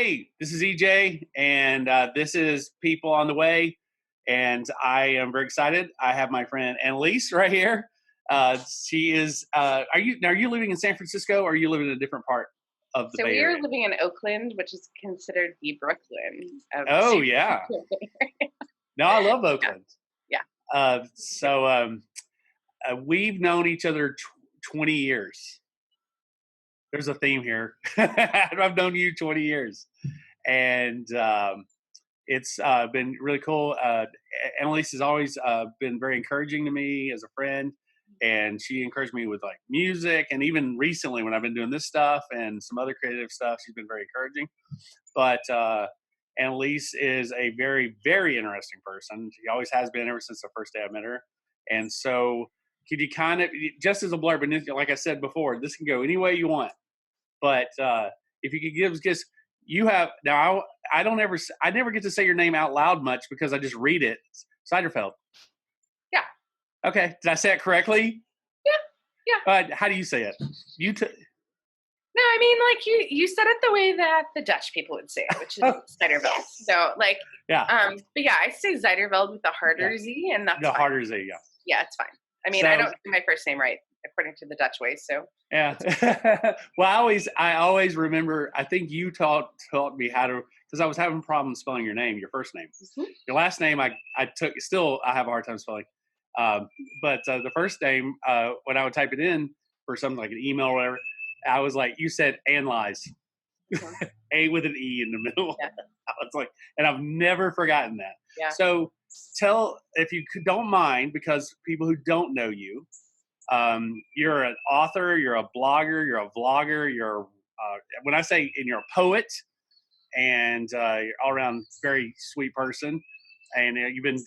Hey, this is EJ, and this is People on the Way, and I am very excited. I have my friend Annelies right here. She is. Are you living in San Francisco, or are you living in a different part of the So Bay we are Area? living in Oakland, which is considered the Brooklyn of Oh San yeah, Francisco. no, I love Yeah, Oakland. yeah. We've known each other 20 years. There's a theme here. I've known you 20 years, and it's been really cool. Annalise has always been very encouraging to me as a friend, and she encouraged me with like music, and even recently when I've been doing this stuff and some other creative stuff, she's been very encouraging. But Annalise is a very, very interesting person. She always has been ever since the first day I met her. And so, could you kind of, just as a blurb, and like I said before, this can go any way you want. But if you could give just you have now, I never get to say your name out loud much because I just read it. Zijderveld. Yeah. Okay, did I say it correctly? Yeah. Yeah. How do you say it? You t- No, I mean, like you said it the way that the Dutch people would say it, which is Zijderveld. So, like, yeah, but yeah, I say Zijderveld with a harder yeah. Z, and that's The fine. harder Z, yeah. Yeah, it's fine. I mean, So, I don't say my first name right according to the Dutch way, so yeah. Well, I always remember. I think you taught me how to, because I was having problems spelling your name, your first name. Your last name, I took. Still, I have a hard time spelling. But the first name, when I would type it in for something like an email or whatever, I was like, you said Annelies, A with an E in the middle. Yeah. I was like, and I've never forgotten that. Yeah. So tell, if you don't mind, because people who don't know you, you're an author, you're a blogger, you're a vlogger, when I say, and you're a poet, and you're all around very sweet person. And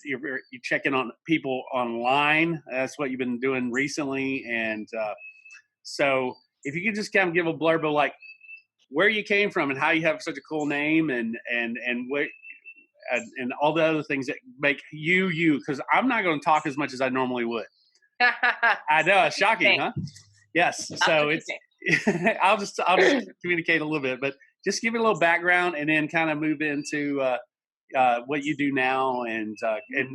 you're checking on people online. That's what you've been doing recently. And so if you could just kind of give a blurb of like where you came from and how you have such a cool name, and what and all the other things that make you, because I'm not going to talk as much as I normally would. I know, it's shocking, huh? Yes. So it's I'll just communicate a little bit, but just give it a little background, and then kind of move into what you do now, and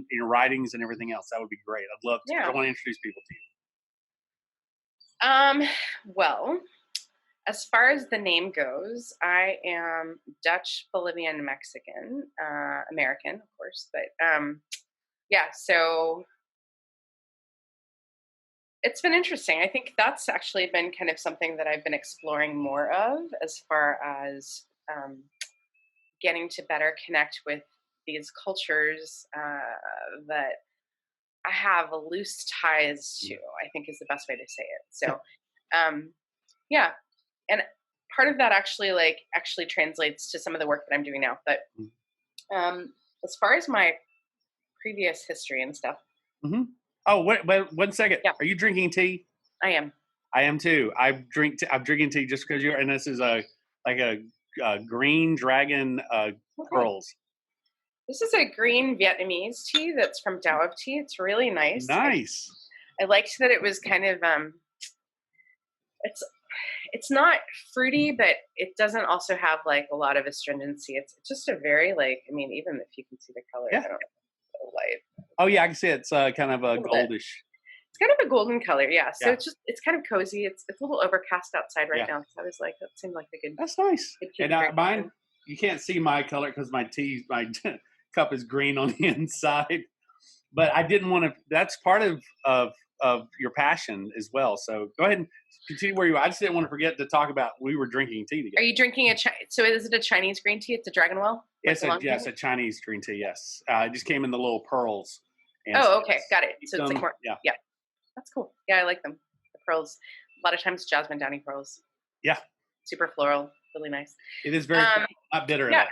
your writings and everything else. That would be great. I'd love to. Yeah. I want to introduce people to you. Well, as far as the name goes, I am Dutch, Bolivian, Mexican, American, of course, but yeah, so it's been interesting. I think that's actually been kind of something that I've been exploring more of, as far as getting to better connect with these cultures that I have loose ties to, I think is the best way to say it. So, yeah. And part of that actually translates to some of the work that I'm doing now. But as far as my previous history and stuff. Mm-hmm. Oh, wait, 1 second. Yeah. Are you drinking tea? I am. I am too. I'm drinking tea just because and this is a green dragon pearls. This is a green Vietnamese tea that's from Dao of Tea. It's really nice. Nice. I liked that it was kind of it's not fruity, but it doesn't also have like a lot of astringency. It's just a very even if you can see the color, yeah. I don't know, so light. Oh yeah, I can see it. It's kind of a goldish. It's kind of a golden color, yeah. So yeah. it's kind of cozy. It's a little overcast outside right now, so I was like, that seemed like a good. That's nice. Good and mine, you can't see my color because my cup is green on the inside. But I didn't want to. That's part of your passion as well. So go ahead and continue where you are. I just didn't want to forget to talk about we were drinking tea together. Are you drinking so is it a Chinese green tea? It's a Dragon Well? Yes, a Chinese green tea, yes. It just came in the little pearls. Oh, okay. Got it. So it's like more. Yeah. That's cool. Yeah, I like them. The pearls. A lot of times jasmine downy pearls. Yeah. Super floral. Really nice. It is very not bitter yeah. at all.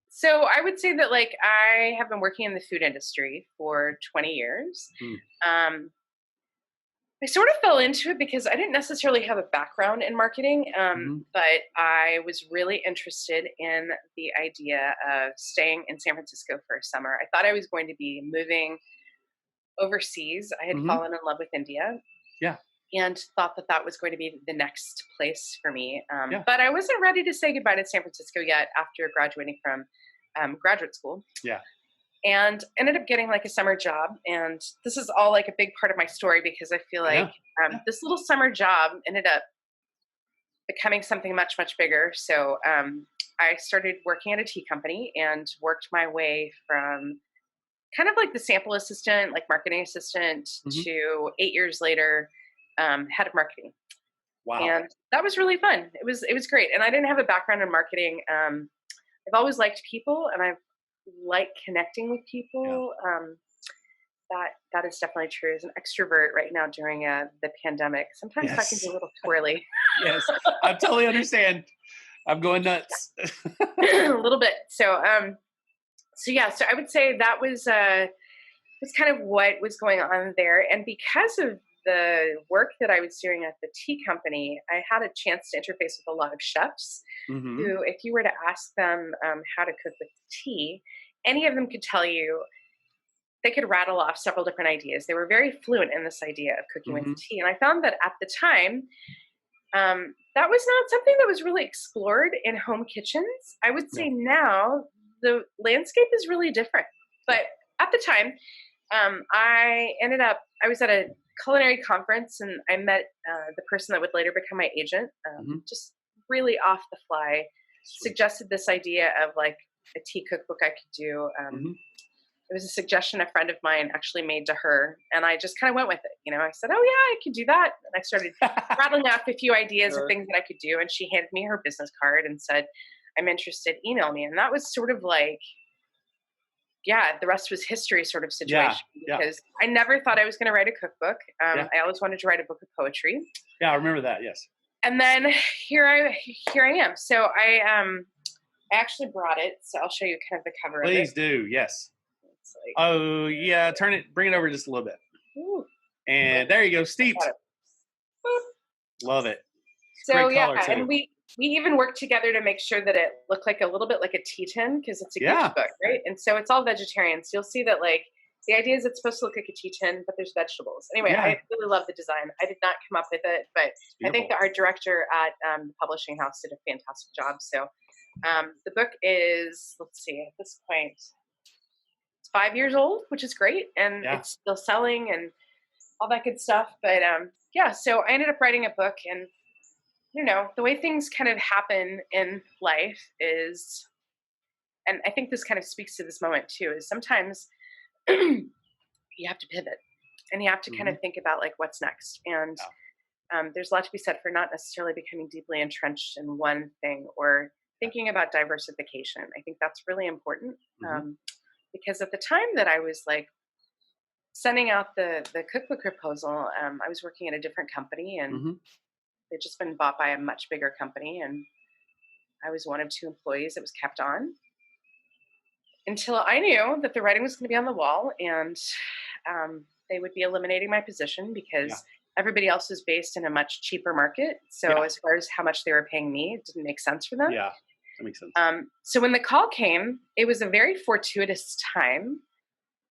So I would say that I have been working in the food industry for 20 years. I sort of fell into it because I didn't necessarily have a background in marketing, but I was really interested in the idea of staying in San Francisco for a summer. I thought I was going to be moving overseas. I had fallen in love with India. Yeah. and thought that that was going to be the next place for me. Yeah. But I wasn't ready to say goodbye to San Francisco yet after graduating from graduate school. Yeah. And ended up getting like a summer job. And this is all like a big part of my story because I feel like this little summer job ended up becoming something much, much bigger. So I started working at a tea company and worked my way from kind of like the sample assistant, like marketing assistant, to 8 years later, head of marketing. Wow. And that was really fun. It was great. And I didn't have a background in marketing. I've always liked people, and I've liked connecting with people. That is definitely true. As an extrovert right now during the pandemic, sometimes that can be a little twirly. Yes, I totally understand. I'm going nuts. A little bit. So so I would say that was kind of what was going on there. And because of the work that I was doing at the tea company, I had a chance to interface with a lot of chefs who, if you were to ask them how to cook with tea, any of them could tell you, they could rattle off several different ideas. They were very fluent in this idea of cooking with tea. And I found that at the time, that was not something that was really explored in home kitchens. I would say now the landscape is really different. But at the time, I was at a culinary conference, and I met the person that would later become my agent, just really off the fly, suggested this idea of like a tea cookbook I could do. It was a suggestion a friend of mine actually made to her, and I just kind of went with it. I said, oh yeah, I could do that. And I started rattling off a few ideas of things that I could do. And she handed me her business card and said, I'm interested, email me. And that was sort of like, the rest was history sort of situation, because I never thought I was going to write a cookbook. I always wanted to write a book of poetry. Yeah, I remember that. Yes. And then here I am. So I actually brought it. So I'll show you kind of the cover of it. Please do. Yes. Bring it over just a little bit. Ooh. And there you go, steeped. Love it. So and we even worked together to make sure that it looked like a little bit like a tea tin, because it's a gift book, right? And so it's all vegetarian. So you'll see that like the idea is it's supposed to look like a tea tin, but there's vegetables. Anyway, I really love the design. I did not come up with it, but I think the art director at the publishing house did a fantastic job. So the book is, let's see, at this point, 5 years old, which is great, and it's still selling and all that good stuff. But so I ended up writing a book, and the way things kind of happen in life is, and I think this kind of speaks to this moment too, is sometimes you have to pivot, and you have to kind of think about like what's next. And there's a lot to be said for not necessarily becoming deeply entrenched in one thing or thinking about diversification. I think that's really important. Because at the time that I was like sending out the cookbook proposal, I was working at a different company, and they'd just been bought by a much bigger company. And I was one of 2 employees that was kept on until I knew that the writing was going to be on the wall, and they would be eliminating my position because everybody else was based in a much cheaper market. So as far as how much they were paying me, it didn't make sense for them. Yeah. That makes sense. So when the call came, it was a very fortuitous time.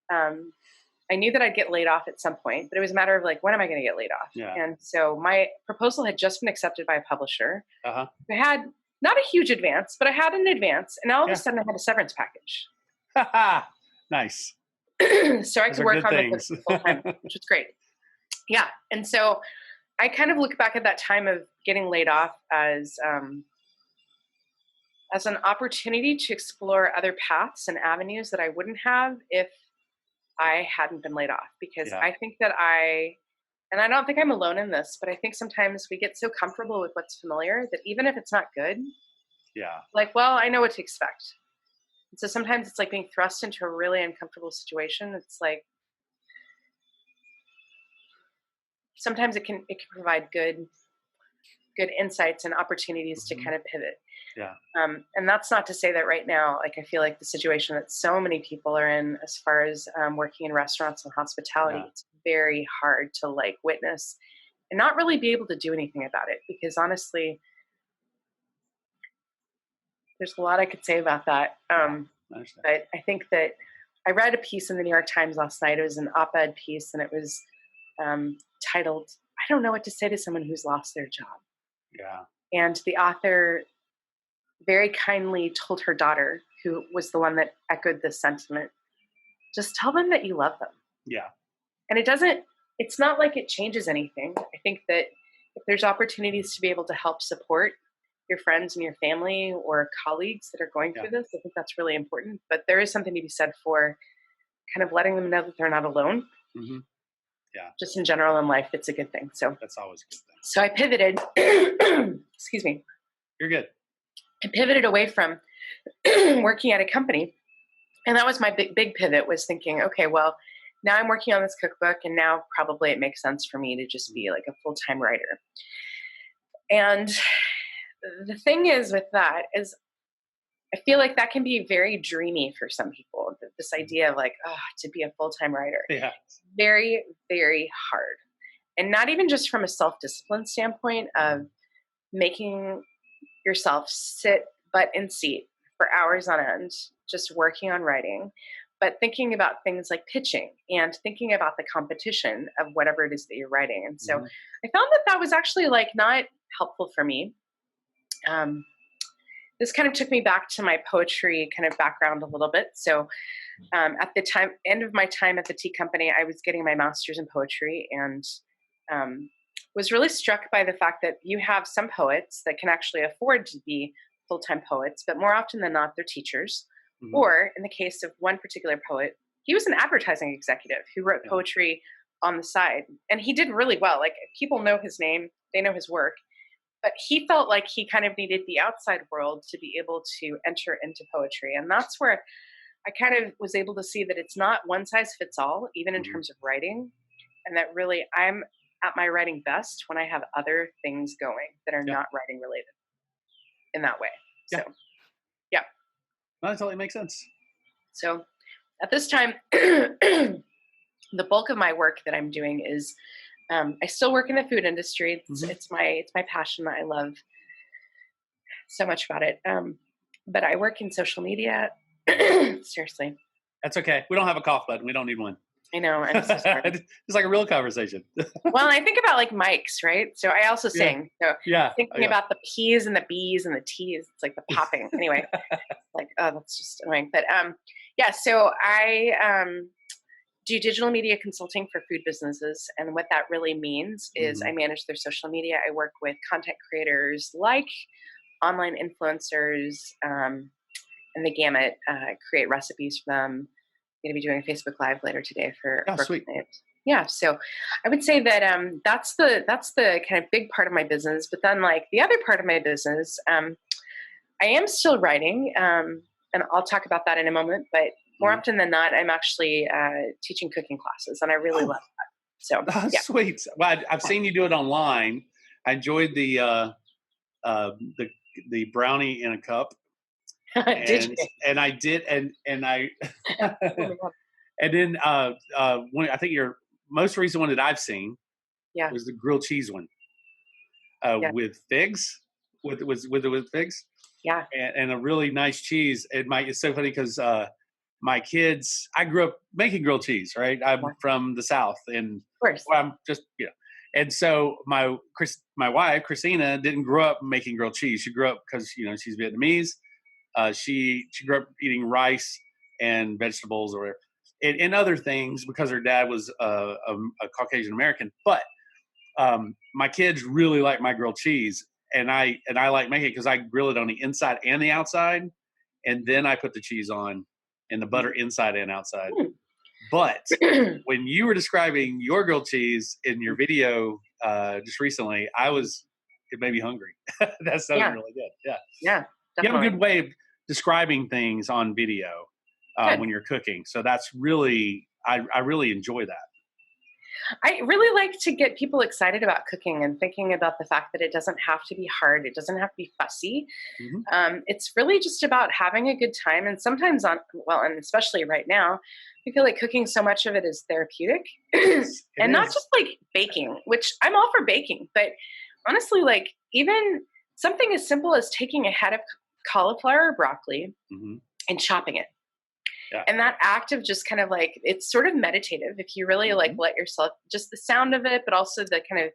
I knew that I'd get laid off at some point, but it was a matter of like, when am I going to get laid off? Yeah. And so my proposal had just been accepted by a publisher. I had not a huge advance, but I had an advance, and all of a sudden I had a severance package. Nice. So I could work on the book full time, which was great. Yeah. And so I kind of look back at that time of getting laid off as an opportunity to explore other paths and avenues that I wouldn't have if I hadn't been laid off. Because I think that and I don't think I'm alone in this, but I think sometimes we get so comfortable with what's familiar that even if it's not good, like, well, I know what to expect. And so sometimes it's like being thrust into a really uncomfortable situation. It's like, sometimes it can provide good insights and opportunities to kind of pivot. Yeah. And that's not to say that right now, like, I feel like the situation that so many people are in as far as working in restaurants and hospitality, it's very hard to like witness and not really be able to do anything about it, because honestly, there's a lot I could say about that. But I think that I read a piece in the New York Times last night. It was an op-ed piece, and it was titled, I don't know what to say to someone who's lost their job. Yeah. And the author very kindly told her daughter, who was the one that echoed this sentiment, just tell them that you love them. Yeah. And it's not like it changes anything. I think that if there's opportunities to be able to help support your friends and your family or colleagues that are going through this, I think that's really important. But there is something to be said for kind of letting them know that they're not alone. Mm-hmm. Yeah. Just in general in life, it's a good thing. So that's always a good thing. So I pivoted, excuse me. You're good. I pivoted away from working at a company. And that was my big pivot, was thinking, okay, well, now I'm working on this cookbook, and now probably it makes sense for me to just be like a full-time writer. And the thing is with that is I feel like that can be very dreamy for some people. This idea of like, to be a full-time writer. Yeah. It's very, very hard. And not even just from a self-discipline standpoint of making yourself sit butt in seat for hours on end, just working on writing, but thinking about things like pitching and thinking about the competition of whatever it is that you're writing. And so I found that was actually like not helpful for me. This kind of took me back to my poetry kind of background a little bit. So at the end of my time at the tea company, I was getting my master's in poetry, and was really struck by the fact that you have some poets that can actually afford to be full-time poets, but more often than not, they're teachers. Mm-hmm. Or in the case of one particular poet, he was an advertising executive who wrote poetry on the side, and he did really well. Like, people know his name, they know his work, but he felt like he kind of needed the outside world to be able to enter into poetry. And that's where I kind of was able to see that it's not one size fits all, even in terms of writing, and that really I'm at my writing best when I have other things going that are not writing related in that way. So, Well, that totally makes sense. So at this time, the bulk of my work that I'm doing is, I still work in the food industry. It's my passion. I love so much about it. But I work in social media. Seriously. That's okay. We don't have a cough button. We don't need one. I know. I'm so sorry. It's like a real conversation. Well, I think about like mics, right? So I also sing. So thinking about the P's and the B's and the T's, it's like the popping. Anyway, like, that's just annoying. But so I do digital media consulting for food businesses. And what that really means is I manage their social media. I work with content creators like online influencers and the gamut, create recipes for them. Going to be doing a Facebook Live later today for sweet. Yeah, so I would say that that's the kind of big part of my business. But then, like, the other part of my business, I am still writing, and I'll talk about that in a moment. But more often than not, I'm actually teaching cooking classes, and I really love that. So sweet. Well, I've seen you do it online. I enjoyed the brownie in a cup. And I did, and I, and then when I think your most recent one that I've seen, was the grilled cheese one, with figs, with figs, and a really nice cheese. It's so funny because my kids, I grew up making grilled cheese, right? I'm from the South, and I'm just and so my wife Christina didn't grow up making grilled cheese. She grew up because she's Vietnamese. She grew up eating rice and vegetables or and other things because her dad was a Caucasian American. But my kids really like my grilled cheese, and I like making it because I grill it on the inside and the outside, and then I put the cheese on and the butter inside and outside. But when you were describing your grilled cheese in your video just recently, it made me hungry. That sounded really good. Yeah. Definitely. You have a good way of describing things on video when you're cooking. So that's really, I really enjoy that. I really like to get people excited about cooking and thinking about the fact that it doesn't have to be hard. It doesn't have to be fussy. It's really just about having a good time. And sometimes and especially right now, I feel like cooking, so much of it is therapeutic and not just like baking, which I'm all for baking, but honestly, like even something as simple as taking a head of cauliflower or broccoli and chopping it Yeah. And that act of just kind of like, it's sort of meditative if you really like Hmm. let yourself, just the sound of it, but also the kind of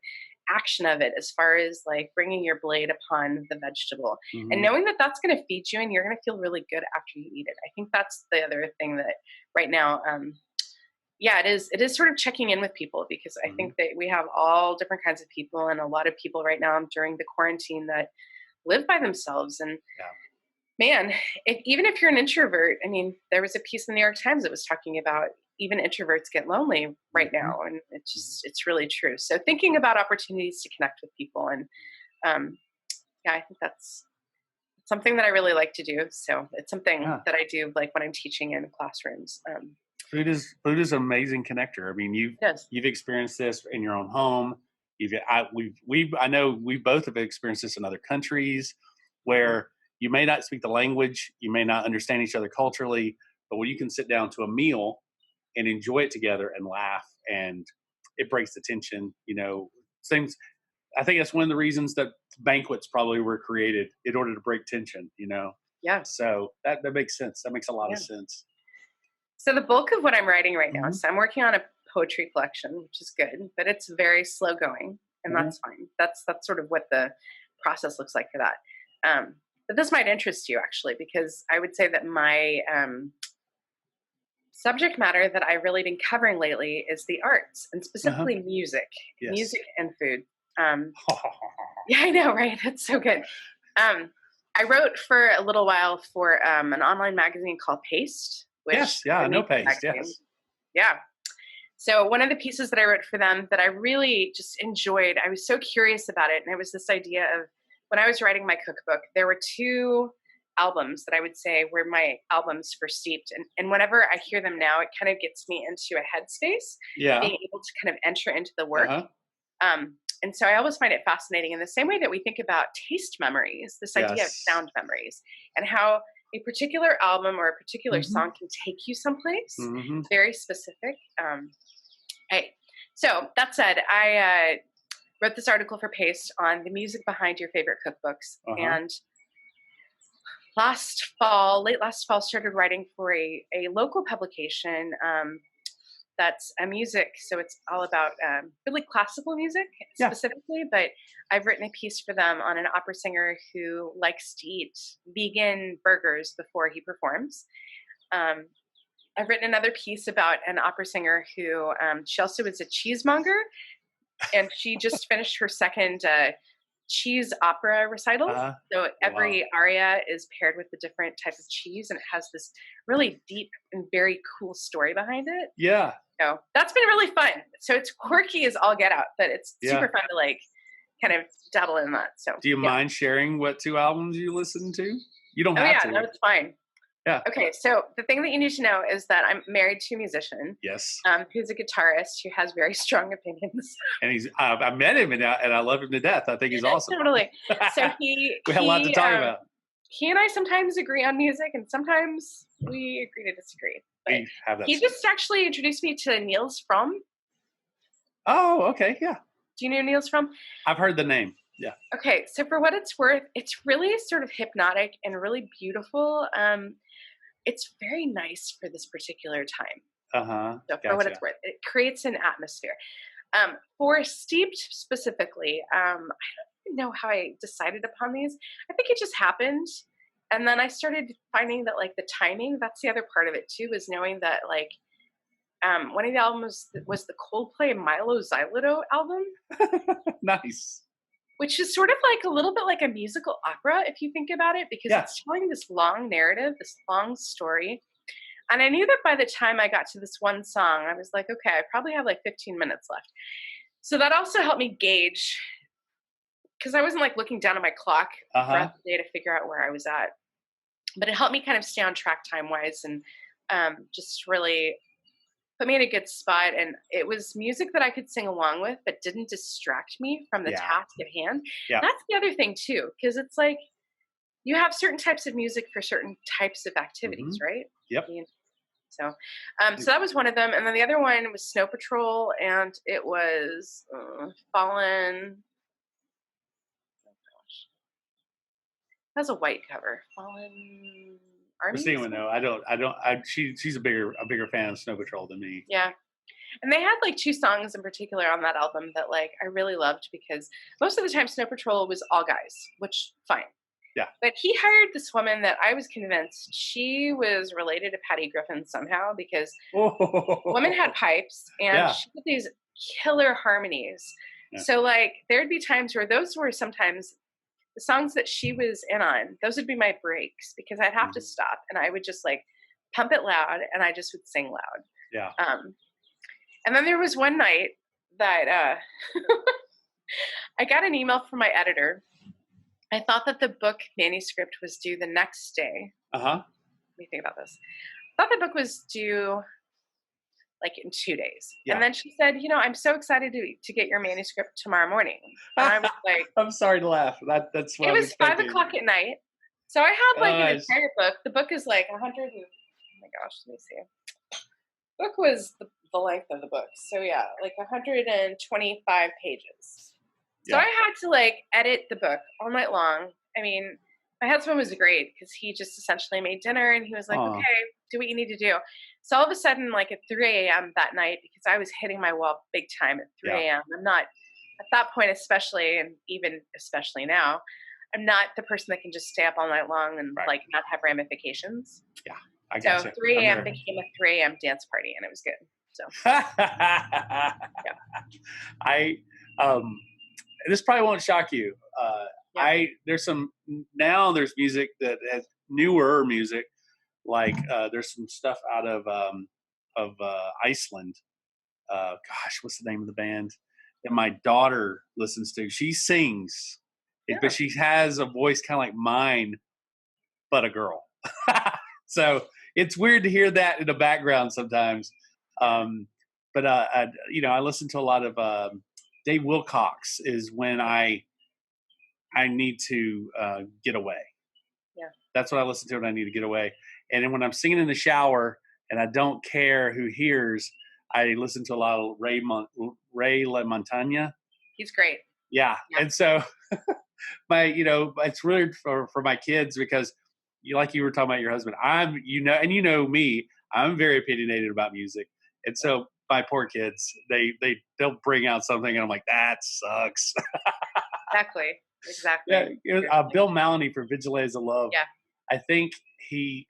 action of it as far as like bringing your blade upon the vegetable and Hmm. knowing that that's going to feed you and you're going to feel really good after you eat it. I think that's the other thing that right now, yeah, it is sort of checking in with people because I Hmm. think that we have all different kinds of people and a lot of people right now during the quarantine that live by themselves. And Yeah. man, even if you're an introvert, I mean, there was a piece in the New York Times that was talking about even introverts get lonely right Hmm. now, and it's Hmm. just it's really true. So thinking about opportunities to connect with people, and um, yeah, I think that's something that I really like to do. So it's something Yeah. that I do like when I'm teaching in classrooms. Food is an amazing connector. I mean, It is. you've experienced this in your own home. I know we both have experienced this in other countries Mhm. where you may not speak the language, you may not understand each other culturally, but when you can sit down to a meal and enjoy it together and laugh, and it breaks the tension. Things. I think that's one of the reasons that banquets probably were created in order to break tension. Yeah, So that makes sense. That makes a lot of yeah. sense. So the bulk of what I'm writing right now, Hmm. so I'm working on a poetry collection, which is good, but it's very slow going, and Hmm. that's fine. That's sort of what the process looks like for that. But this might interest you actually, because I would say that my subject matter that I've really been covering lately is the arts, and Uh-huh. specifically Yes. music and food. Um, yeah, I know, right? That's so good. Um, I wrote for a little while for an online magazine called Paste, which Yes. is Yeah. a No music paste. magazine. Yes. Yeah. So one of the pieces that I wrote for them that I really just enjoyed, I was so curious about it, and it was this idea of when I was writing my cookbook, there were two albums that I would say were my albums for Steeped. And whenever I hear them now, it kind of gets me into a headspace, Yeah. being able to kind of enter into the work. Uh-huh. And so I always find it fascinating in the same way that we think about taste memories, this idea of Yes. sound memories, and how a particular album or a particular Hmm. song can take you someplace Hmm. very specific. Right. So that said, I wrote this article for Paste on the music behind your favorite cookbooks. Uh-huh. And late last fall, started writing for a local publication that's a music. So it's all about really classical music Yeah. specifically, but I've written a piece for them on an opera singer who likes to eat vegan burgers before he performs. Um, I've written another piece about an opera singer who she also is a cheesemonger, and she just finished her second cheese opera recital. Uh-huh. So Wow. every aria is paired with a different type of cheese, and it has this really deep and very cool story behind it. Yeah. So that's been really fun. So it's quirky as all get out, but it's super Yeah. fun to like kind of dabble in that. So Do you yeah. mind sharing what two albums you listen to? You don't Oh have yeah, no, to. it's fine. Yeah. Okay, so the thing that you need to know is that I'm married to a musician Yes. who's a guitarist who has very strong opinions. And I met him and I love him to death. I think he's awesome. Totally. So We had a lot to talk about. he and I sometimes agree on music, and sometimes we agree to disagree. But We have that he same. just actually introduced me to Niels Fromm. Oh, okay. Yeah. Do you know Niels Fromm? I've heard the name. Yeah. Okay, so for what it's worth, it's really sort of hypnotic and really beautiful. It's very nice for this particular time. Uh-huh. So for what it's Gotcha. worth, it creates an atmosphere. For Steeped specifically, I don't even know how I decided upon these. I think it just happened. And then I started finding that like the timing, that's the other part of it too, is knowing that like one of the albums was the Coldplay Milo Xyloto album, Nice. which is sort of like a little bit like a musical opera if you think about it, because Yeah. it's telling this long narrative, this long story. And I knew that by the time I got to this one song, I was like, okay, I probably have like 15 minutes left. So that also helped me gauge, because I wasn't like looking down at my clock throughout Uh-huh. the day to figure out where I was at. But it helped me kind of stay on track time wise, and just really put me in a good spot. And it was music that I could sing along with, but didn't distract me from the Yeah. task at hand. Yeah. That's the other thing too, because it's like you have certain types of music for certain types of activities, Hmm. right? Yep. I mean, so that was one of them, and then the other one was Snow Patrol, and it was Fallen. Oh gosh, it has a white cover. Fallen. Army? Christina would know. I don't. She's a bigger fan of Snow Patrol than me. Yeah. And they had like two songs in particular on that album that like I really loved because most of the time Snow Patrol was all guys, which fine. Yeah. But he hired this woman that I was convinced she was related to Patty Griffin somehow because the woman had pipes and she did these killer harmonies. Yeah. So like there'd be times where those were sometimes the songs that she was in on, those would be my breaks because I'd have to stop and I would just like pump it loud and I just would sing loud. Yeah. And then there was one night that I got an email from my editor. I thought that the book manuscript was due the next day. Let me think about this. I thought the book was due like in 2 days. Yeah. And then she said, you know, I'm so excited to get your manuscript tomorrow morning. And I was like, I'm sorry to laugh. That's what it was 5 o'clock at night. So I had like an entire book. The book is like 100 and, oh my gosh, let me see. Book was the length of the book. So yeah, like 125 pages. So I had to like edit the book all night long. I mean, my husband was great because he just essentially made dinner and he was like, okay, do what you need to do. So all of a sudden, like at 3 a.m. that night, because I was hitting my wall big time at 3 a.m. I'm not, at that point especially, and even especially now, I'm not the person that can just stay up all night long and like not have ramifications. Yeah. I guess so 3 a.m. became a 3 a.m. dance party and it was good. So this probably won't shock you. There's music that has newer music, like there's some stuff out of Iceland. Gosh, what's the name of the band that my daughter listens to? She sings, but she has a voice kind of like mine, but a girl. So it's weird to hear that in the background sometimes. But I listen to a lot of Dave Wilcox is when I need to get away. Yeah, that's what I listen to when I need to get away. And then when I'm singing in the shower and I don't care who hears, I listen to a lot of Ray LaMontagne. He's great. Yeah. And so it's really for my kids because like you were talking about your husband, and me, I'm very opinionated about music. And so my poor kids, they'll bring out something and I'm like, that sucks. Exactly. Yeah. Bill Maloney for Vigilantes of Love. Yeah. I think he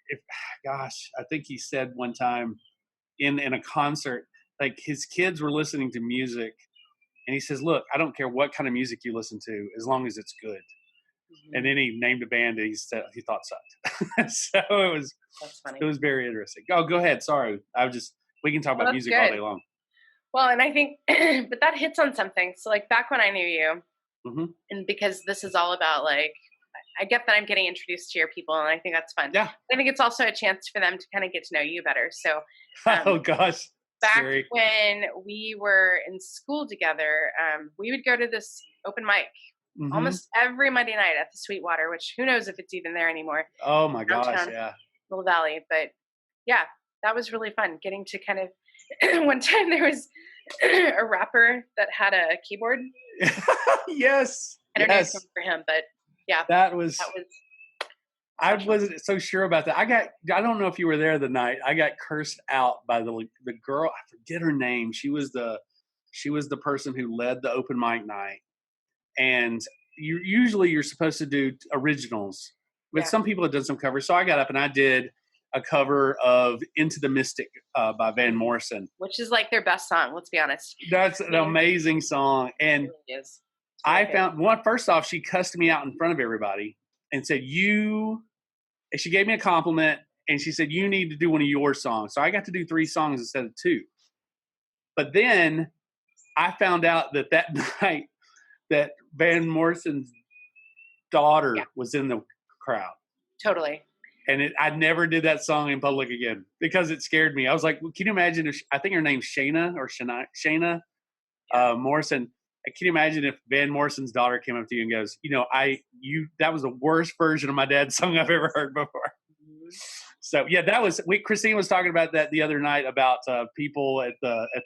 said one time in a concert, like his kids were listening to music and he says, look, I don't care what kind of music you listen to as long as it's good. And then he named a band that he thought sucked. So it was very interesting. Oh, go ahead. Sorry. We can talk about music all day long. Well, and I think, but that hits on something. So like back when I knew you, and because this is all about like, I get that I'm getting introduced to your people and I think that's fun. Yeah. I think it's also a chance for them to kind of get to know you better. So, oh gosh. Back when we were in school together, we would go to this open mic almost every Monday night at the Sweetwater, which who knows if it's even there anymore. Oh my gosh, yeah. Little Valley. But yeah, that was really fun getting to kind of, one time there was a rapper that had a keyboard. Yes. I don't know if for him, but yeah. I wasn't so sure about that. I don't know if you were there the night. I got cursed out by the girl. I forget her name. She was the person who led the open mic night. And you're supposed to do originals, but some people have done some covers. So I got up and I did a cover of Into the Mystic by Van Morrison. Which is like their best song, let's be honest. That's an amazing song. And it really is. I found first off, she cussed me out in front of everybody and said, and she gave me a compliment and she said, you need to do one of your songs. So I got to do 3 songs instead of 2. But then I found out that night that Van Morrison's daughter was in the crowd. Totally. And I never did that song in public again because it scared me. I was like, well, can you imagine if, I think her name's Shayna Morrison. Can you imagine if Van Morrison's daughter came up to you and goes, that was the worst version of my dad's song I've ever heard before. So yeah, Christine was talking about that the other night about people at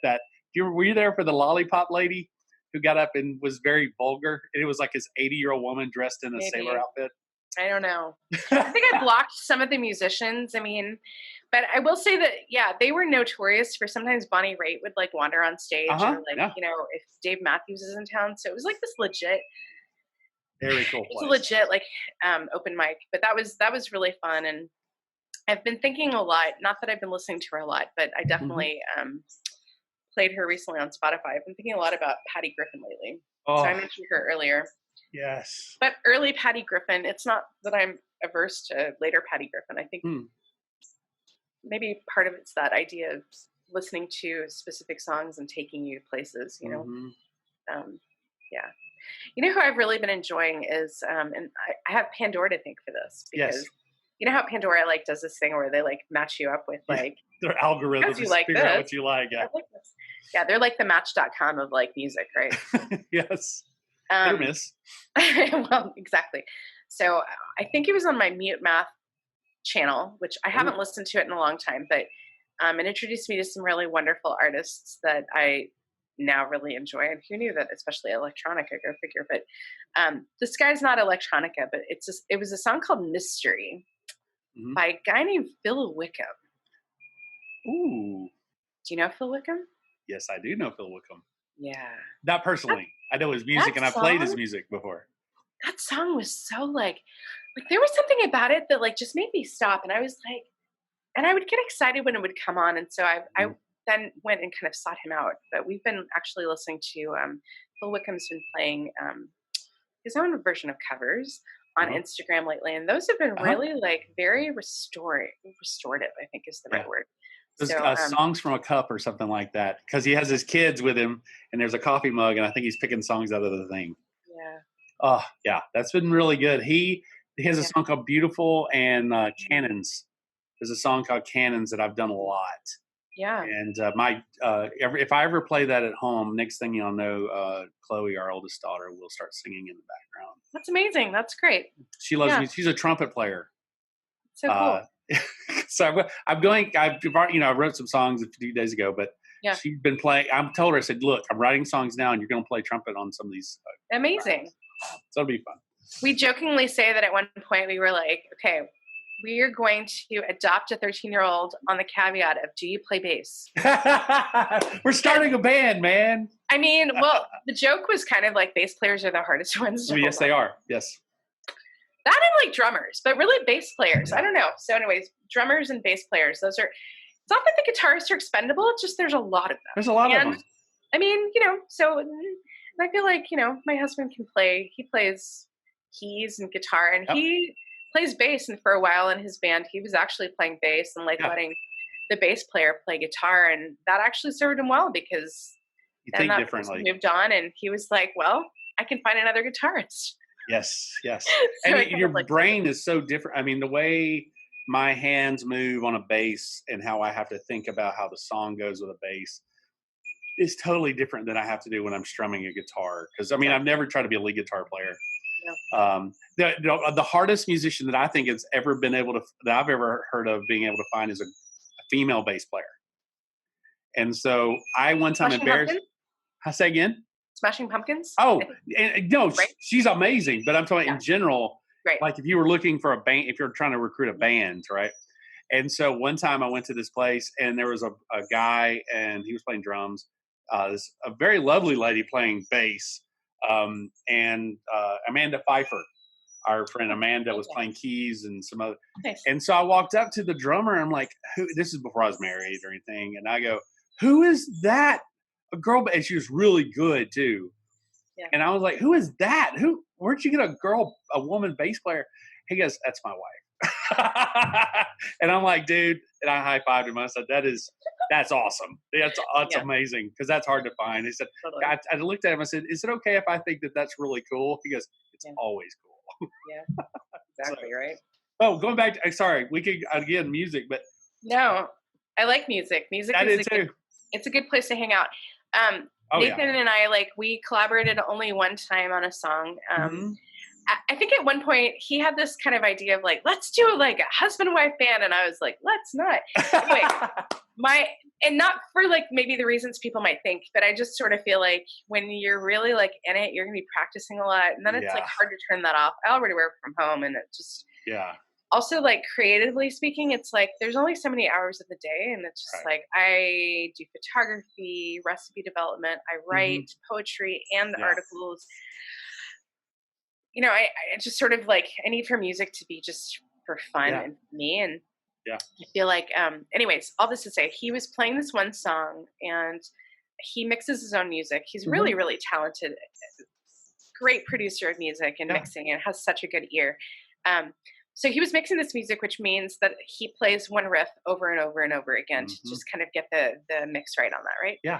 that. Were you there for the lollipop lady who got up and was very vulgar? And it was like this 80-year-old woman dressed in a sailor outfit. I don't know. I think I blocked some of the musicians. I mean, but I will say that, yeah, they were notorious for sometimes Bonnie Raitt would like wander on stage or like, Yeah. if Dave Matthews is in town. So it was like this legit, Very cool it's a place. legit like open mic, but that was really fun. And I've been thinking a lot, not that I've been listening to her a lot, but I Mhm. definitely played her recently on Spotify. I've been thinking a lot about Patty Griffin lately. So I Oh, mentioned her earlier, yes. but early Patty Griffin, it's not that I'm averse to later Patty Griffin. I think Hmm. maybe part of it's that idea of listening to specific songs and taking you places, Hmm. Um, yeah. Who I've really been enjoying is, and I have Pandora to thank for this Yes. because how Pandora like does this thing where they like match you up with Yeah. like, Their because algorithm you is like figure out this, what you like. I like this. Yeah, they're like the Match.com of like music, right? Yeah. Yes. Hit or Um, miss. well, exactly. So I think it was on my Mute Math channel, which I Ooh. haven't listened to it in a long time, but it introduced me to some really wonderful artists that I now really enjoy. And who knew that, especially electronica, go figure. But this guy's not electronica, but it was a song called Mystery Mhm. by a guy named Phil Wickham. Ooh. Do you know Phil Wickham? Yes, I do know Phil Wickham. Yeah. Not That, personally. I know his music that and I played his song, music before. that song was so like there was something about it that like just made me stop. And I was like, and I would get excited when it would come on. And so I Mhm. then went and kind of sought him out. But we've been actually listening to Phil Wickham's been playing his own version of covers on Uh-huh. Instagram lately, and those have been Uh-huh. really like very restorative. I think is the Yeah. right word. Those So songs from a cup or something like that. Because he has his kids with him, and there's a coffee mug, and I think he's picking songs out of the thing. yeah, Oh, yeah, that's been really good. He has a yeah, song called "Beautiful" and "Cannons." There's a song called "Cannons" that I've done a lot. yeah. And if I ever play that at home, next thing you'll know, Chloe, our oldest daughter, will start singing in the background. That's amazing. That's great. She loves Yeah, music. She's a trumpet player. so Uh, cool. so I'm going. I wrote some songs a few days ago, but Yeah, she's been playing. I told her, I said, "Look, I'm writing songs now, and you're going to play trumpet on some of these amazing. tracks. So it'll be fun." We jokingly say that at one point we were like, okay, we are going to adopt a 13-year-old on the caveat of, do you play bass? We're starting a band, man. I mean, well, the joke was kind of like bass players are the hardest ones to Well, hold yes, on. they are. Yes. That and like drummers, but really bass players. I don't know. So, anyways, drummers and bass players, those are, it's not that the guitarists are expendable, it's just there's a lot of them. There's a lot of And them. I mean, so and I feel like, my husband can play, he plays keys and guitar, and Yep. he plays bass. And for a while in his band, he was actually playing bass and like Yeah. letting the bass player play guitar. And that actually served him well because You then think that person differently. moved on and he was like, well, I can find another guitarist. Yes, yes. So And it kind your of like, brain is so different. I mean, the way my hands move on a bass and how I have to think about how the song goes with a bass is totally different than I have to do when I'm strumming a guitar. Because I mean, I've never tried to be a lead guitar player. The hardest musician that I think has ever been able to that I've ever heard of being able to find is a female bass player. And so I one time Smashing embarrassed. Pumpkins? I say again. Smashing Pumpkins? Oh, no, Right? she's amazing. But I'm talking Yeah. in general. Right. Like if you were looking for a band, if you're trying to recruit a band, right? And so one time I went to this place and there was a guy and he was playing drums. A very lovely lady playing bass, and Amanda Pfeiffer, our friend Amanda, was playing keys and some other. Nice. And so I walked up to the drummer. And I'm like, "Who?" This is before I was married or anything. And I go, "Who is that?" A girl, and she was really good too. Yeah. And I was like, "Who is that? Who? Where'd you get a woman bass player?" He goes, "That's my wife." And I'm like, "Dude," and I high fived him. I said, that's awesome. That's Yeah. amazing because that's hard to find." He said, Totally. I looked at him. I said, "Is it okay if I think that that's really cool?" He goes, "It's always cool." Yeah. Exactly, So, right? oh, going back to, sorry, we could again music, but No, I like music. Music I is did too. it's a good place to hang out. Oh, Nathan yeah. and I, like, we collaborated only one time on a song. Mhm. I think at one point he had this kind of idea of like, let's do like a husband and wife band. And I was like, let's not. Anyway, and not for like maybe the reasons people might think, but I just sort of feel like when you're really like in it, you're going to be practicing a lot. And then it's like hard to turn that off. I already work from home, and it just, also like creatively speaking, it's like there's only so many hours of the day, and it's just like I do photography, recipe development, I write poetry and articles. You know, I just sort of like I need for music to be just for fun and for me, and I feel like anyways, all this to say, he was playing this one song, and he mixes his own music. He's really, really talented, great producer of music and mixing, and has such a good ear. So he was mixing this music, which means that he plays one riff over and over and over again to just kind of get the mix right on that, right? Yeah.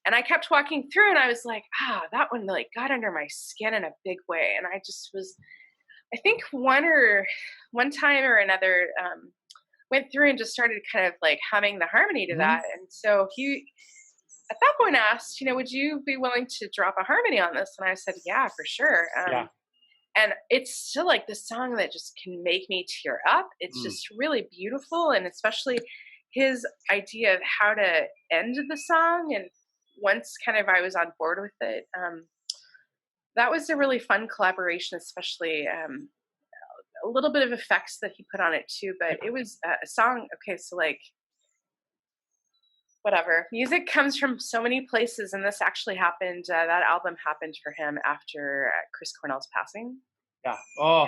And I kept walking through, and I was like, that one like got under my skin in a big way. And I just was, I think one time or another, went through and just started kind of like humming the harmony to that. And so he, at that point, asked, would you be willing to drop a harmony on this? And I said, yeah, for sure. And it's still like this song that just can make me tear up. It's just really beautiful. And especially his idea of how to end the song. And once kind of I was on board with it, that was a really fun collaboration, especially a little bit of effects that he put on it too. But it was a song. Okay, so like, whatever. Music comes from so many places, and this actually happened. That album happened for him after Chris Cornell's passing. Yeah. Oh.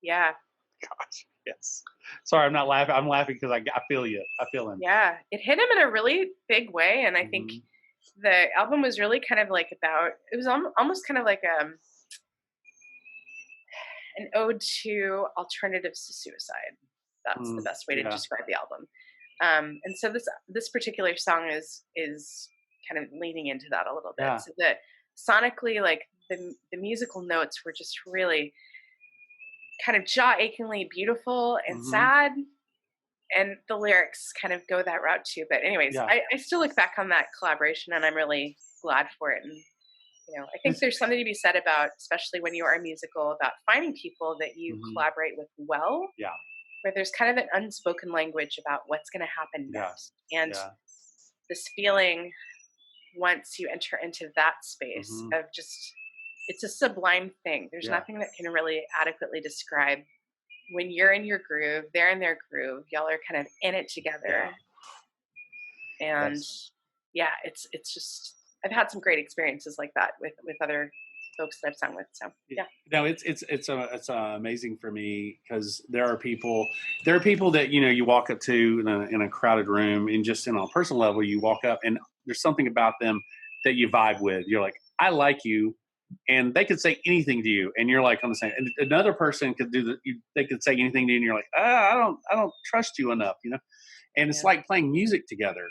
Yeah. Gosh. Yes. Sorry, I'm not laughing. I'm laughing because I feel you. I feel him. Yeah, it hit him in a really big way, and I think the album was really kind of like about. It was almost kind of like an ode to alternatives to suicide. That's the best way to describe the album. And so this particular song is kind of leaning into that a little bit. Yeah. So that sonically, like the musical notes were just really kind of jaw-achingly beautiful and sad, and the lyrics kind of go that route too. But anyways, I still look back on that collaboration, and I'm really glad for it. And I think there's something to be said about, especially when you are a musical, about finding people that you collaborate with well. Yeah. Where there's kind of an unspoken language about what's going to happen next. And this feeling, once you enter into that space of just, it's a sublime thing. There's nothing that can really adequately describe when you're in your groove, they're in their groove, y'all are kind of in it together. Yeah. And it's just, I've had some great experiences like that with other folks that I've sung with. So no, it's amazing for me because there are people that you walk up to in a crowded room, and just in on a personal level, you walk up and there's something about them that you vibe with. You're like, I like you, and they could say anything to you, and you're like on the same. And another person could they could say anything to you, and you're like, I don't trust you enough, And it's like playing music together.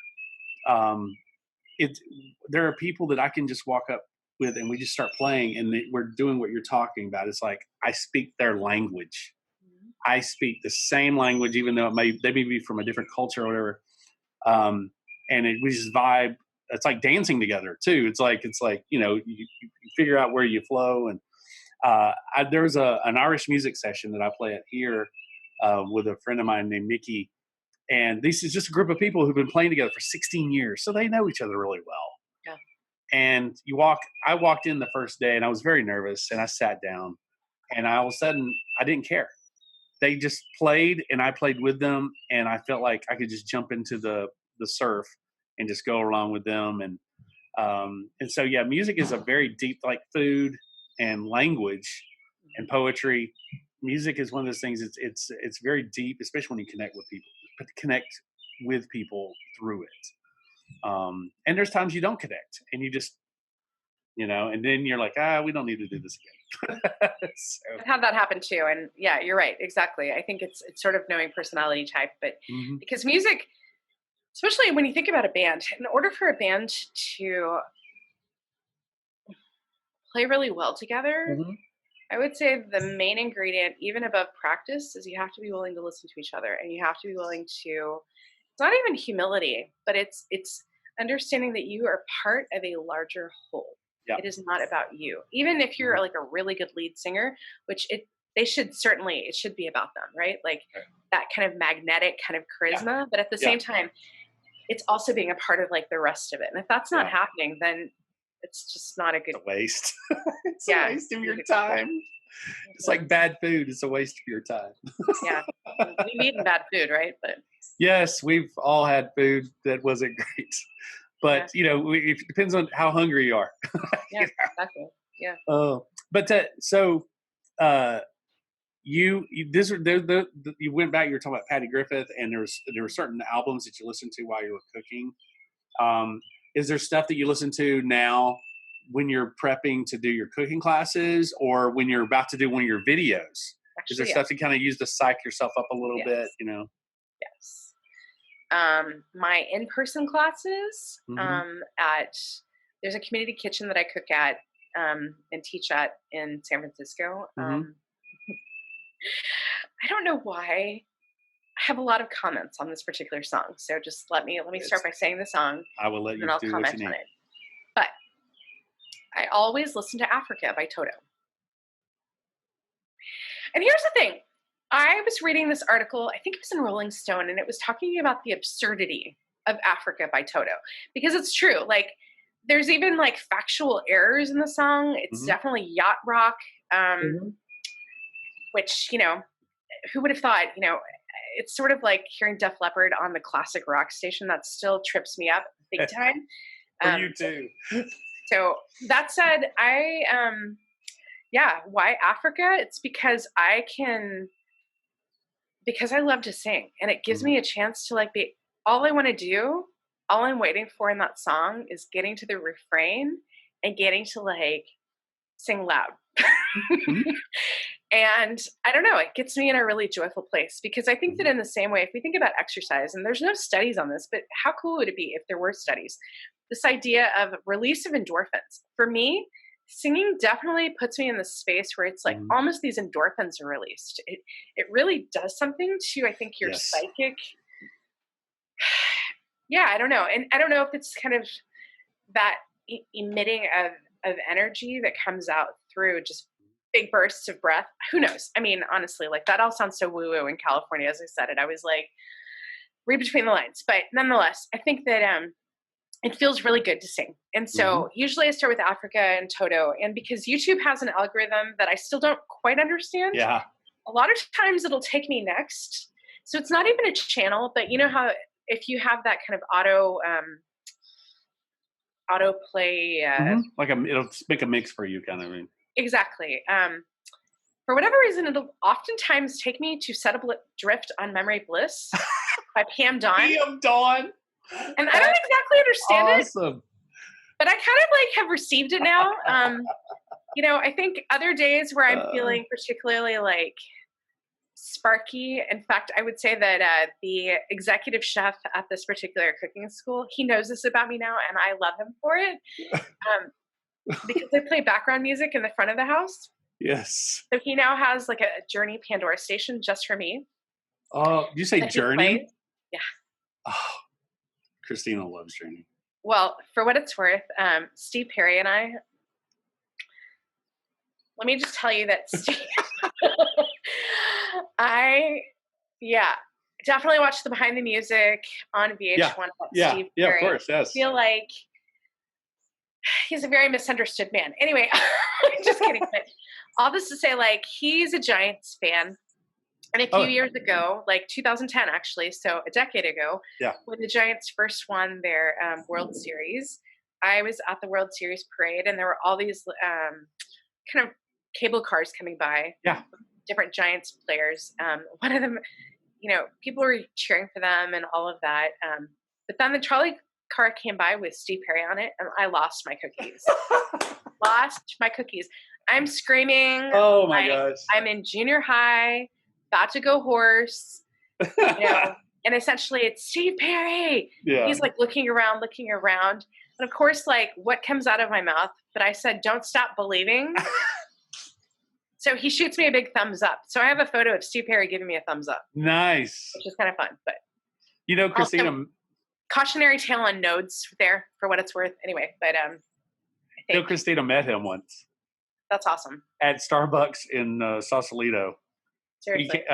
There are people that I can just walk up with, and we just start playing, and we're doing what you're talking about. It's like I speak their language. I speak the same language, even though they may be from a different culture or whatever. And we just vibe. It's like dancing together too. It's like you figure out where you flow. And there's an Irish music session that I play at here with a friend of mine named Nikki. And this is just a group of people who've been playing together for 16 years. So they know each other really well. Yeah. And I walked in the first day, and I was very nervous, and I sat down, and all of a sudden I didn't care. They just played, and I played with them, and I felt like I could just jump into the surf and just go along with them. And so, music is a very deep, like food and language and poetry. Music is one of those things. It's very deep, especially when you connect with people through it. And there's times you don't connect, and you just, and then you're like, we don't need to do this again. So. I've had that happen too. And yeah, you're right. Exactly. I think it's sort of knowing personality type, but because music, especially when you think about a band, in order for a band to play really well together, I would say the main ingredient, even above practice, is you have to be willing to listen to each other, and you have to be willing to, it's not even humility, but it's understanding that you are part of a larger whole. Yeah. It is not about you. Even if you're like a really good lead singer, which it should be about them, right? Like that kind of magnetic kind of charisma, but at the same time, it's also being a part of like the rest of it. And if that's not happening, then it's just not a good It's a waste. It's a waste of your time. It's like bad food. It's a waste of your time. Yeah. We've eaten bad food, right? But yes, we've all had food that wasn't great. But you know, it depends on how hungry you are. Yeah, exactly. Yeah. But so you went back. You were talking about Patty Griffith, and there were certain albums that you listened to while you were cooking. Is there stuff that you listen to now when you're prepping to do your cooking classes, or when you're about to do one of your videos? Actually, is there stuff you kind of use to psych yourself up a little bit? You know. Yes. My in-person classes there's a community kitchen that I cook at and teach at in San Francisco. I don't know why. I have a lot of comments on this particular song, so just let me start by saying the song. I will let you and I'll do comment what you on need. it. But I always listen to Africa by Toto. And here's the thing. I was reading this article, I think it was in Rolling Stone, and it was talking about the absurdity of Africa by Toto. Because it's true. Like, there's even like factual errors in the song. It's definitely yacht rock, which, you know, who would have thought, you know, it's sort of like hearing Def Leppard on the classic rock station. That still trips me up big time. For you too. So that said, why Africa? It's because I love to sing, and it gives me a chance to like be, all I want to do, all I'm waiting for in that song is getting to the refrain and getting to like sing loud. And I don't know, it gets me in a really joyful place, because I think that in the same way, if we think about exercise, and there's no studies on this, but how cool would it be if there were studies? This idea of release of endorphins. For me, singing definitely puts me in the space where it's like almost these endorphins are released. It really does something to, I think, your psychic. Yeah, I don't know. And I don't know if it's kind of that emitting of energy that comes out through just big bursts of breath. Who knows? I mean, honestly, like that all sounds so woo-woo in California. As I said it, I was like, read between the lines. But nonetheless, I think that it feels really good to sing. And so usually I start with Africa and Toto. And because YouTube has an algorithm that I still don't quite understand, a lot of times it'll take me next. So it's not even a channel, but you know how if you have that kind of auto play, like it'll make a mix for you, kind of. Exactly. For whatever reason, it'll oftentimes take me to Set a Drift on Memory Bliss by Pam Dawn. Pam Dawn. And I don't exactly understand it, but I kind of like have received it now. You know, I think other days where I'm feeling particularly like sparky. In fact, I would say that the executive chef at this particular cooking school, he knows this about me now, and I love him for it. Because they play background music in the front of the house. Yes. So he now has like a Journey Pandora station just for me. Oh, you say Journey? Yeah. Oh, Christina loves Journey. Well, for what it's worth, Steve Perry and I, let me just tell you that Steve, definitely watched the Behind the Music on VH1. Steve Perry. Of course, yes. I feel like he's a very misunderstood man. Anyway, I'm just kidding. But all this to say, like, he's a Giants fan. And a few years ago, like 2010 actually, so a decade ago, when the Giants first won their World Series, I was at the World Series parade, and there were all these kind of cable cars coming by. Yeah. Different Giants players. One of them, you know, people were cheering for them and all of that. But then the trolley car came by with Steve Perry on it, and I lost my cookies. I'm screaming. Oh my gosh. I'm in junior high, about to go horse, you know, and essentially it's Steve Perry. Yeah. He's like looking around. And of course, like, what comes out of my mouth? But I said, don't stop believing. So he shoots me a big thumbs up. So I have a photo of Steve Perry giving me a thumbs up. Nice. Which is kind of fun. But you know, Christina, also, cautionary tale on nodes there for what it's worth. Anyway, but I Bill Christina met him once. That's awesome. At Starbucks in Sausalito. Seriously.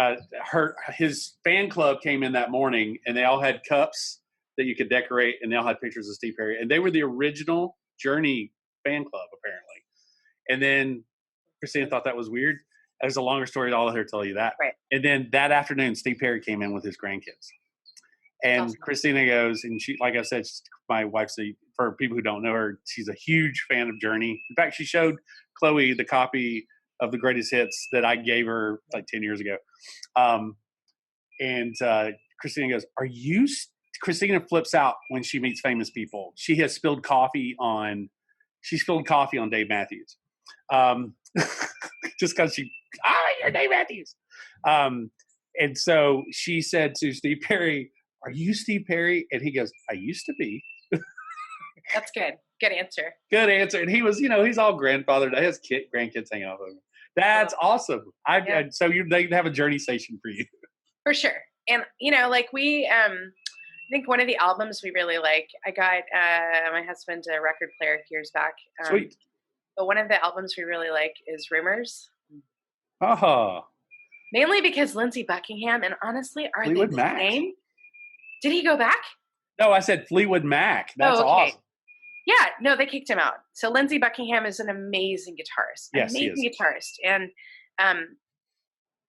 His fan club came in that morning, and they all had cups that you could decorate, and they all had pictures of Steve Perry. And they were the original Journey fan club, apparently. And then Christina thought that was weird. There's a longer story. I'll let her tell you that. Right. And then that afternoon, Steve Perry came in with his grandkids. And awesome. Christina goes, and she, like I said, my wife's for people who don't know her, she's a huge fan of Journey. In fact, she showed Chloe the copy of the greatest hits that I gave her like 10 years ago. Christina goes, Christina flips out when she meets famous people. She spilled coffee on Dave Matthews. Just because you're Dave Matthews. And so she said to Steve Perry, "Are you Steve Perry?" And he goes, "I used to be." That's good. Good answer. Good answer. And he was, he's all grandfathered. He has grandkids hanging off of him. That's awesome. So they have a Journey station for you. For sure. And, we, I think one of the albums we really like, I got my husband a record player years back. Sweet. But one of the albums we really like is Rumors. Oh. Mainly because Lindsey Buckingham, and honestly, are Fleetwood they the Mac. same? Did he go back? No, I said Fleetwood Mac. That's awesome. Yeah, no, they kicked him out. So Lindsey Buckingham is an amazing guitarist. Yes, amazing guitarist. And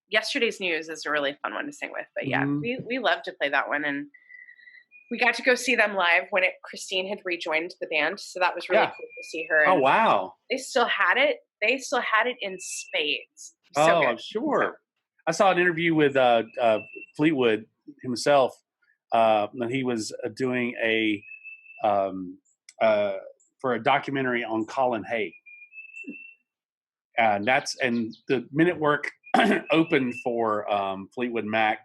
Yesterday's News is a really fun one to sing with. But yeah, we love to play that one. And we got to go see them live when Christine had rejoined the band. So that was really cool to see her. Oh, wow. They still had it. They still had it in spades. So I'm sure. I saw an interview with Fleetwood himself when he was doing for a documentary on Colin Hay. And the Men at Work opened for Fleetwood Mac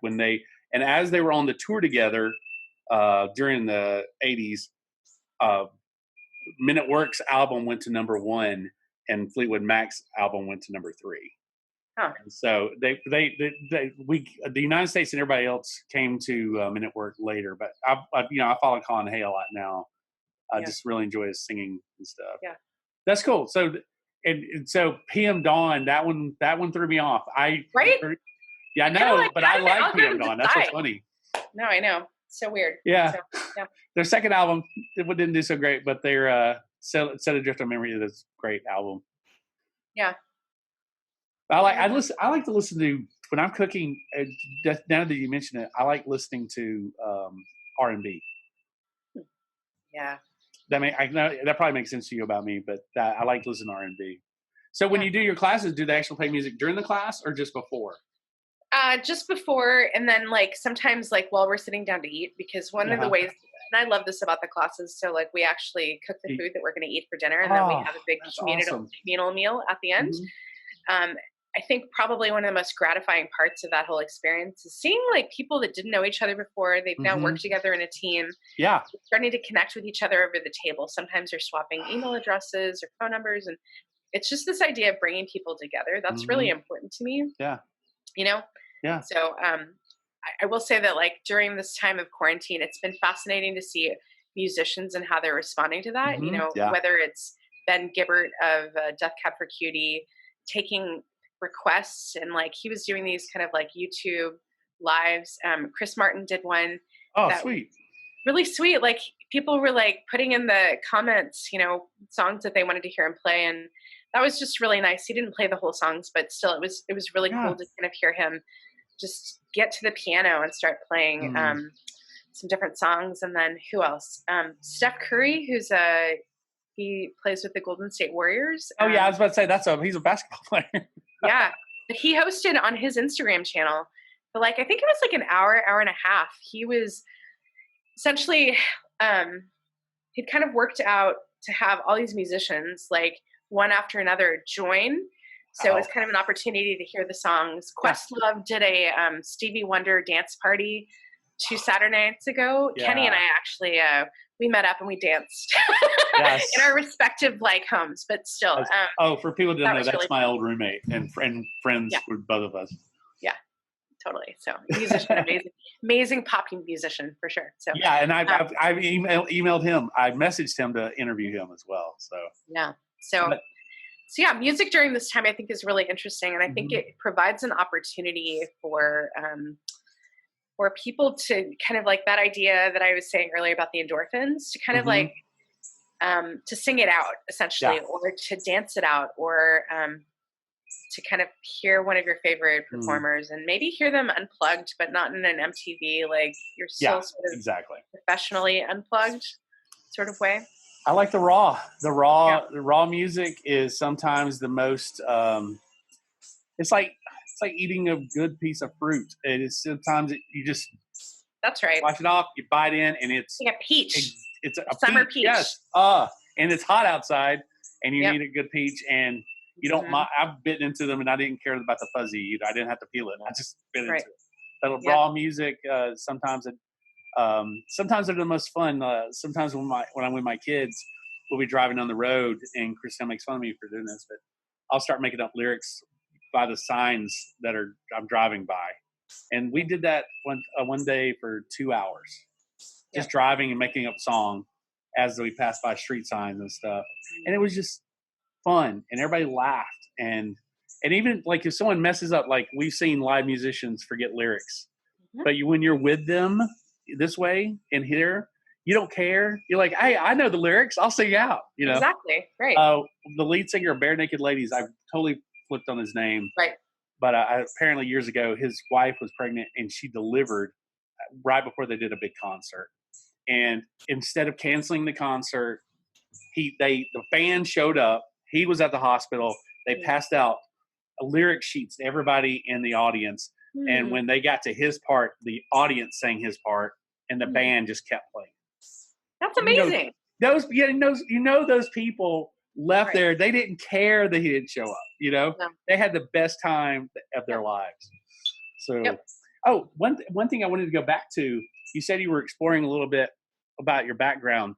as they were on the tour together during the 80s, Men at Work's album went to number 1 and Fleetwood Mac's album went to number 3. Huh. And so the United States and everybody else came to Men at Work later, but I follow Colin Hay a lot now. I just really enjoy his singing and stuff. Yeah, that's cool. So so PM Dawn, that one threw me off. Right? Yeah, I know, but I like PM Dawn. That's so funny. No, I know. So weird. Yeah. So, their second album didn't do so great, but their Set Adrift on Memory is a great album. Yeah. I like to listen to when I'm cooking. Now that you mention it, I like listening to R&B. Yeah. I know that probably makes sense to you about me, but I like to listen to R&B. So when you do your classes, do they actually play music during the class or just before? Just before, and then sometimes while we're sitting down to eat, because one of the ways, and I love this about the classes, so we actually cook the food that we're going to eat for dinner, and then we have a big communal meal at the end. Mm-hmm. I think probably one of the most gratifying parts of that whole experience is seeing people that didn't know each other before. They've now worked together in a team. Yeah. Starting to connect with each other over the table. Sometimes they're swapping email addresses or phone numbers. And it's just this idea of bringing people together. That's really important to me. Yeah. Yeah. So I will say that during this time of quarantine, it's been fascinating to see musicians and how they're responding to that. Whether it's Ben Gibbert of Death Cab for Cutie taking requests and he was doing these kind of YouTube lives. Chris Martin did one. Oh, sweet. Really sweet. People were putting in the comments, songs that they wanted to hear him play. And that was just really nice. He didn't play the whole songs, but still it was really cool to kind of hear him just get to the piano and start playing some different songs. And then who else? Steph Curry, he plays with the Golden State Warriors. Oh yeah. I was about to say he's a basketball player. Yeah. But he hosted on his Instagram channel for I think it was an hour and a half. He was essentially, he'd kind of worked out to have all these musicians, one after another, join. So it was kind of an opportunity to hear the songs. Questlove did a Stevie Wonder dance party 2 Saturday nights ago. Yeah. Kenny and I actually, we met up and we danced in our respective homes, but still. For people who don't know, that's really my old roommate and friends with both of us. Yeah, totally. So musician, amazing popping musician for sure. So yeah, and I've emailed him. I messaged him to interview him as well. So yeah, So, But, so yeah, music during this time I think is really interesting, and I think mhm, it provides an opportunity for people to kind of like that idea that I was saying earlier about the endorphins to kind of mhm, like to sing it out yeah. essentially, or to dance it out, or to kind of hear one of your favorite Mm, performers and maybe hear them unplugged, but not in an MTV, like you're yeah, still sort of exactly. professionally unplugged sort of way. I like the raw. Yeah, The raw music is sometimes the most. It's like eating a good piece of fruit. It is sometimes you just that's right. slice it off, you bite in, and Like a peach, it's a a summer peach. peach. Yes, and it's hot outside, and you Yep. need a good peach, and you don't Hmm. mind. I've bitten into them, and I didn't care about the fuzzy. I didn't have to peel it. I just bit into Right. it. The Yep. raw music, sometimes they're the most fun. Sometimes when I'm with my kids, we'll be driving on the road, and Christina makes fun of me for doing this, but I'll start making up lyrics by the signs that I'm driving by, and we did that one day for 2 hours, just Yep. driving and making up song as we passed by street signs and stuff, and it was just fun, and everybody laughed, and even like if someone messes up, like we've seen live musicians forget lyrics, Mhm. but when you're with them this way and here, you don't care. You're like, hey, I know the lyrics. I'll sing out. Exactly. Right. The lead singer of Bare Naked Ladies, I totally flipped on his name, Right. but apparently years ago, his wife was pregnant and she delivered right before they did a big concert. And instead of canceling the concert, the band showed up. He was at the hospital. They passed out lyric sheets to everybody in the audience. And Hmm. when they got to his part, the audience sang his part, and the Hmm. band just kept playing. That's You know, amazing. those people left Right. there. They didn't care that he didn't show up. No. They had the best time of their Yep. lives. So, Yep. oh, one thing I wanted to go back to. You said you were exploring a little bit about your background.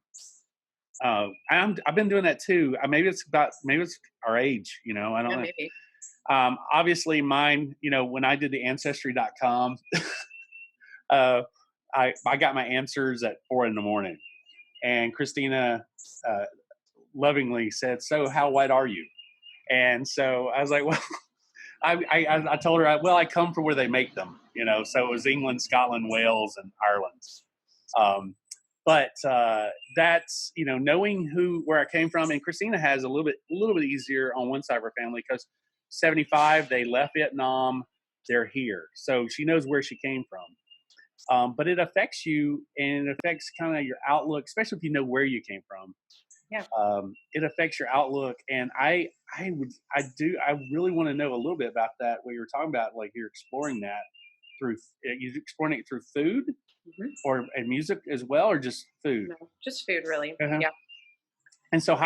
I've been doing that too. Maybe it's our age. I don't Yeah. know. Maybe. Obviously, mine. When I did the Ancestry.com, uh, I got my answers at 4 a.m, and Christina lovingly said, "So, how white are you?" And so I was like, "Well," I told her, "Well, I come from where they make them." So it was England, Scotland, Wales, and Ireland. But that's knowing where I came from, and Christina has a little bit easier on one side of her family because 75 they left Vietnam, they're here, so she knows where she came from. But it affects you, and it affects kind of your outlook, especially if you know where you came from. Yeah. It affects your outlook, and I really want to know a little bit about that. What you were talking about, like you're exploring that you're exploring it through food Hmm. or and music as well, or just food. No, just food, really. Uh-huh. Yeah. And so, Yeah.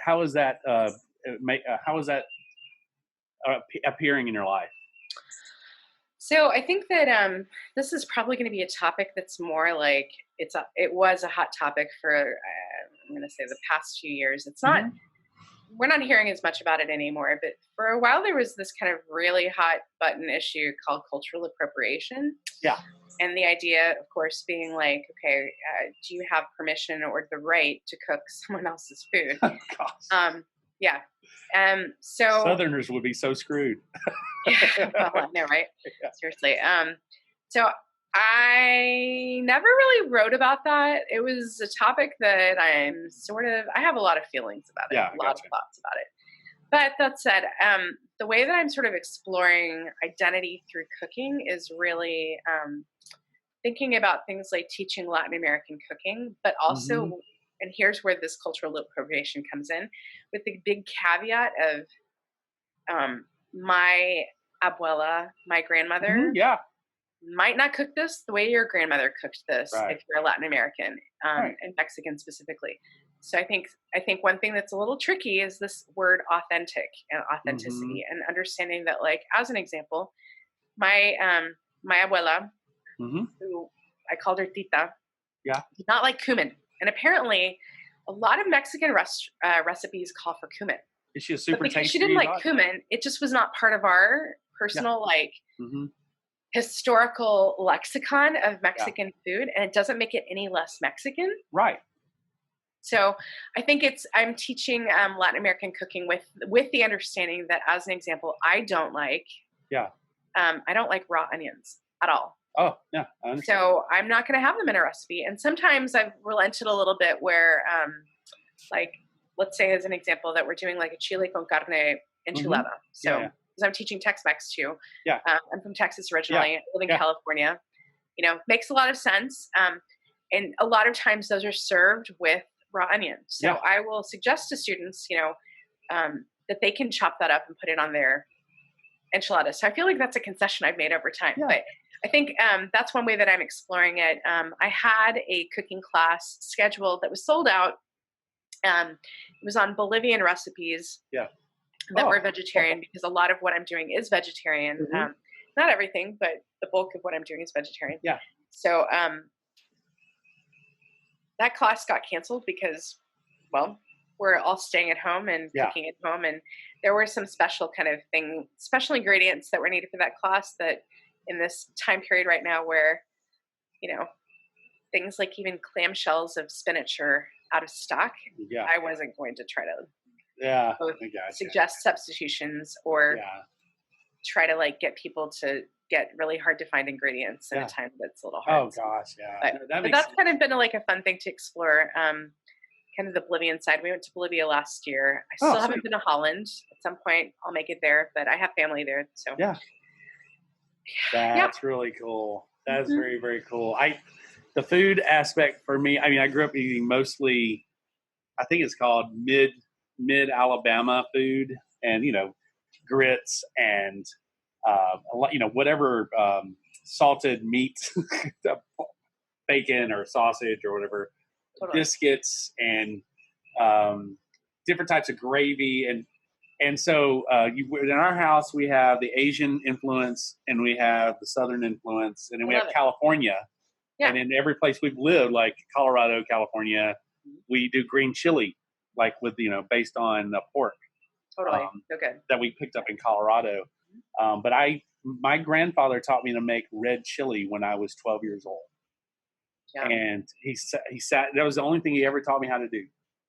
how is that appearing in your life? So I think that this is probably going to be a topic that's more like it was a hot topic for I'm going to say the past few years. It's not Hmm. We're not hearing as much about it anymore, but for a while there was this kind of really hot button issue called cultural appropriation, Yeah. and the idea, of course, being like, okay, do you have permission or the right to cook someone else's food? Gosh. Yeah. So Southerners would be so screwed. yeah, well, I know, right? Yeah. Seriously. So I never really wrote about that. It was a topic that I have a lot of feelings about it, Yeah, I a lot of gotcha. thoughts about it. But that said, the way that I'm sort of exploring identity through cooking is really thinking about things like teaching Latin American cooking, but also, Hmm. and here's where this cultural appropriation comes in, with the big caveat of my abuela, my grandmother, Yeah. might not cook this the way your grandmother cooked this Right. if you're a Latin American, Right. and Mexican specifically. So I think one thing that's a little tricky is this word authentic and Hmm. authenticity, and understanding that, like, as an example, my my abuela, Hmm. who I called her Tita, Yeah. did not like cumin, and apparently a lot of Mexican recipes call for cumin. Is she a But super because she taster didn't you like thought? cumin, it just was not part of our Yeah. personal, like, Hmm. historical lexicon of Yeah. Mexican food, and it doesn't make it any less Mexican. Right. So I think I'm teaching Latin American cooking with the understanding that, as an example, Yeah. I don't like raw onions at all. Oh, yeah. I understand. So I'm not going to have them in a recipe. And sometimes I've relented a little bit where, like, let's say as an example that we're doing like a chile con carne enchilada. So Yeah. because I'm teaching Tex-Mex too. Yeah. I'm from Texas originally. Yeah. I live in California. Makes a lot of sense. And a lot of times those are served with raw onions. So I will suggest to students, that they can chop that up and put it on their enchiladas. So I feel like that's a concession I've made over time. Yeah. But I think that's one way that I'm exploring it. I had a cooking class scheduled that was sold out. It was on Bolivian recipes that were vegetarian, because a lot of what I'm doing is vegetarian. Not everything, but the bulk of what I'm doing is vegetarian. Yeah. So that class got canceled because, well, we're all staying at home and cooking at home. And there were some special ingredients that were needed for that class that in this time period right now where, things like even clamshells of spinach are out of stock. Yeah. I wasn't going to try to both suggest substitutions or try to like get people to get really hard to find ingredients in a time that's a little hard. Oh gosh, yeah. But that's kind of been like a fun thing to explore. Kind of the Bolivian side. We went to Bolivia last year. I still haven't been to Holland. At some point I'll make it there, but I have family there. So that's really cool. That's very, very cool. The food aspect for me, I grew up eating mostly, I think it's called mid Alabama food, and grits and a lot, whatever salted meat, bacon or sausage or whatever, biscuits and different types of gravy, and so in our house we have the Asian influence and we have the Southern influence, and then we have California. Yeah. And in every place we've lived, like Colorado, California, we do green chili, like with based on pork. Totally. That we picked up in Colorado. But my grandfather taught me to make red chili when I was 12 years old. Yeah. And he sat. That was the only thing he ever taught me how to do.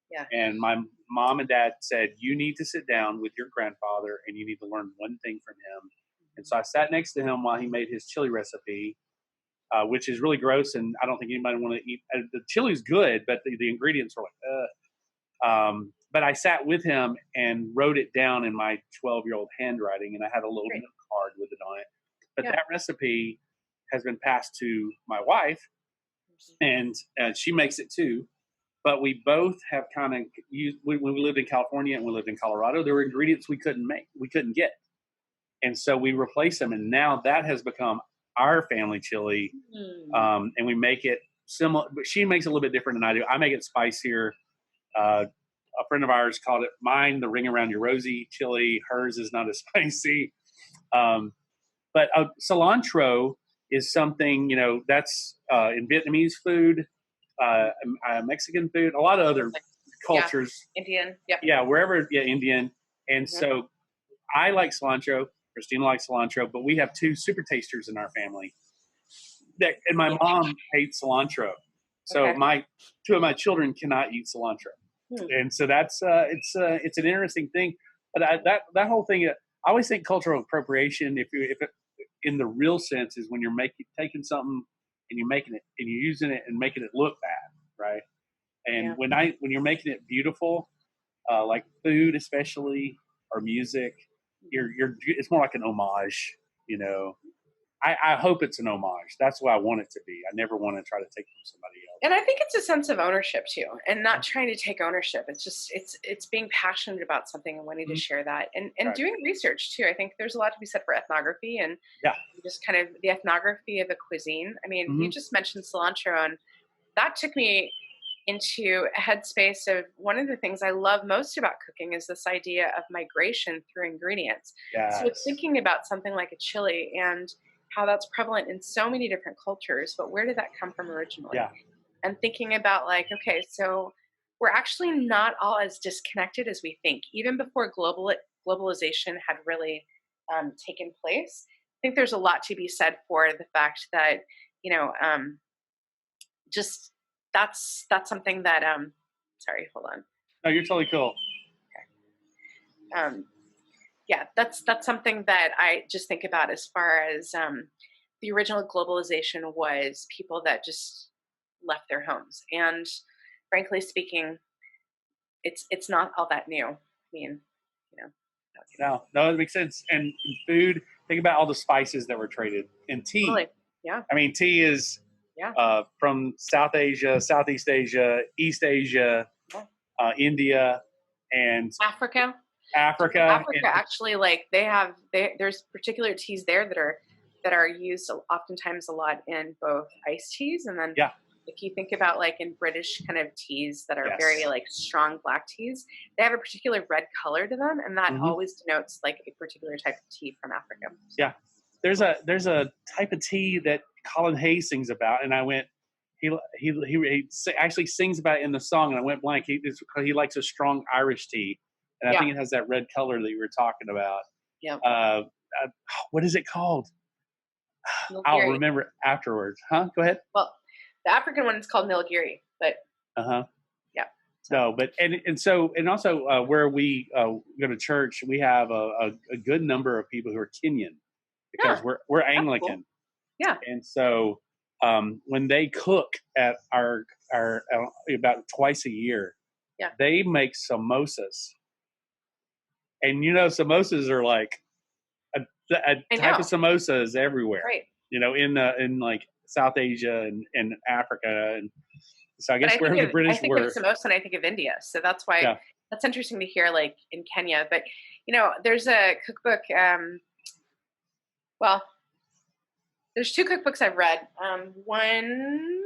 Yeah. And my mom and dad said, "You need to sit down with your grandfather and you need to learn one thing from him." And so I sat next to him while he made his chili recipe, which is really gross, and I don't think anybody want to eat. The chili's good, but the ingredients are like, but I sat with him and wrote it down in my 12-year-old handwriting, and I had a little note card with it on it. But that recipe has been passed to my wife, and she makes it too. But we both have kind of used, when we lived in California and we lived in Colorado, there were ingredients we couldn't get. And so we replaced them, and now that has become our family chili, and we make it similar, but she makes it a little bit different than I do. I make it spicier. A friend of ours called it the ring around your rosy chili. Hers is not as spicy. But cilantro is something, that's in Vietnamese food, Mexican food, a lot of other cultures. Indian. Wherever, Indian. And so I like cilantro. Christina likes cilantro, but we have two super tasters in our family. And my mom hates cilantro. So two of my children cannot eat cilantro. And so that's it's an interesting thing. But that whole thing, I always think cultural appropriation, if it, in the real sense, is when you're taking something and you're making it and you're using it and making it look bad, right? And when you're making it beautiful, like food especially, or music, it's more like an homage, I hope it's an homage. That's what I want it to be. I never want to try to take from somebody else. And I think it's a sense of ownership too, and not trying to take ownership. It's just, it's being passionate about something and wanting to share that, and doing research too. I think there's a lot to be said for ethnography and just kind of the ethnography of a cuisine. I mean, you just mentioned cilantro, and that took me into a headspace of one of the things I love most about cooking is this idea of migration through ingredients. Yes. So thinking about something like a chili and how that's prevalent in so many different cultures, but where did that come from originally? Yeah. And thinking about like, okay, so we're actually not all as disconnected as we think. Even before globalization had really taken place, I think there's a lot to be said for the fact that, just that's something that Sorry, hold on. No, you're totally cool. Yeah, that's something that I just think about as far as the original globalization was people that just left their homes, and frankly speaking, it's not all that new. I mean, you know, No, it makes sense. And food, think about all the spices that were traded. And tea. totally, yeah, I mean, tea is yeah, from South Asia, Southeast Asia, East Asia, yeah. India, and Africa, Africa. Africa And actually, like there's particular teas there that are used oftentimes a lot in both iced teas, and then yeah, if you think about like in British kind of teas that are very yes. like strong black teas, they have a particular red color to them, and that Hmm. always denotes like a particular type of tea from Africa. So, Yeah. There's a type of tea that Colin Hayes sings about, and I went. Actually sings about it in the song, and I went blank. He likes a strong Irish tea, and I yeah, think it has that red color that you were talking about. yeah. What is it called? I'll Nilgiri. remember afterwards. Huh? Go ahead. Well, the African one is called Nilgiri, but Uh huh. yeah. So, No, but and also where we go to church, we have a good number of people who are Kenyan because yeah, we're that's cool. Anglican, Yeah. and so when they cook at our about twice a year, Yeah. they make samosas, and samosas are like a I type know. of samosa is everywhere. Right. In like South Asia and Africa, and so I But guess where the I British think of were, samosa and I think of India. So that's why yeah. that's interesting to hear like in Kenya. But there's a cookbook. Well, there's two cookbooks I've read. One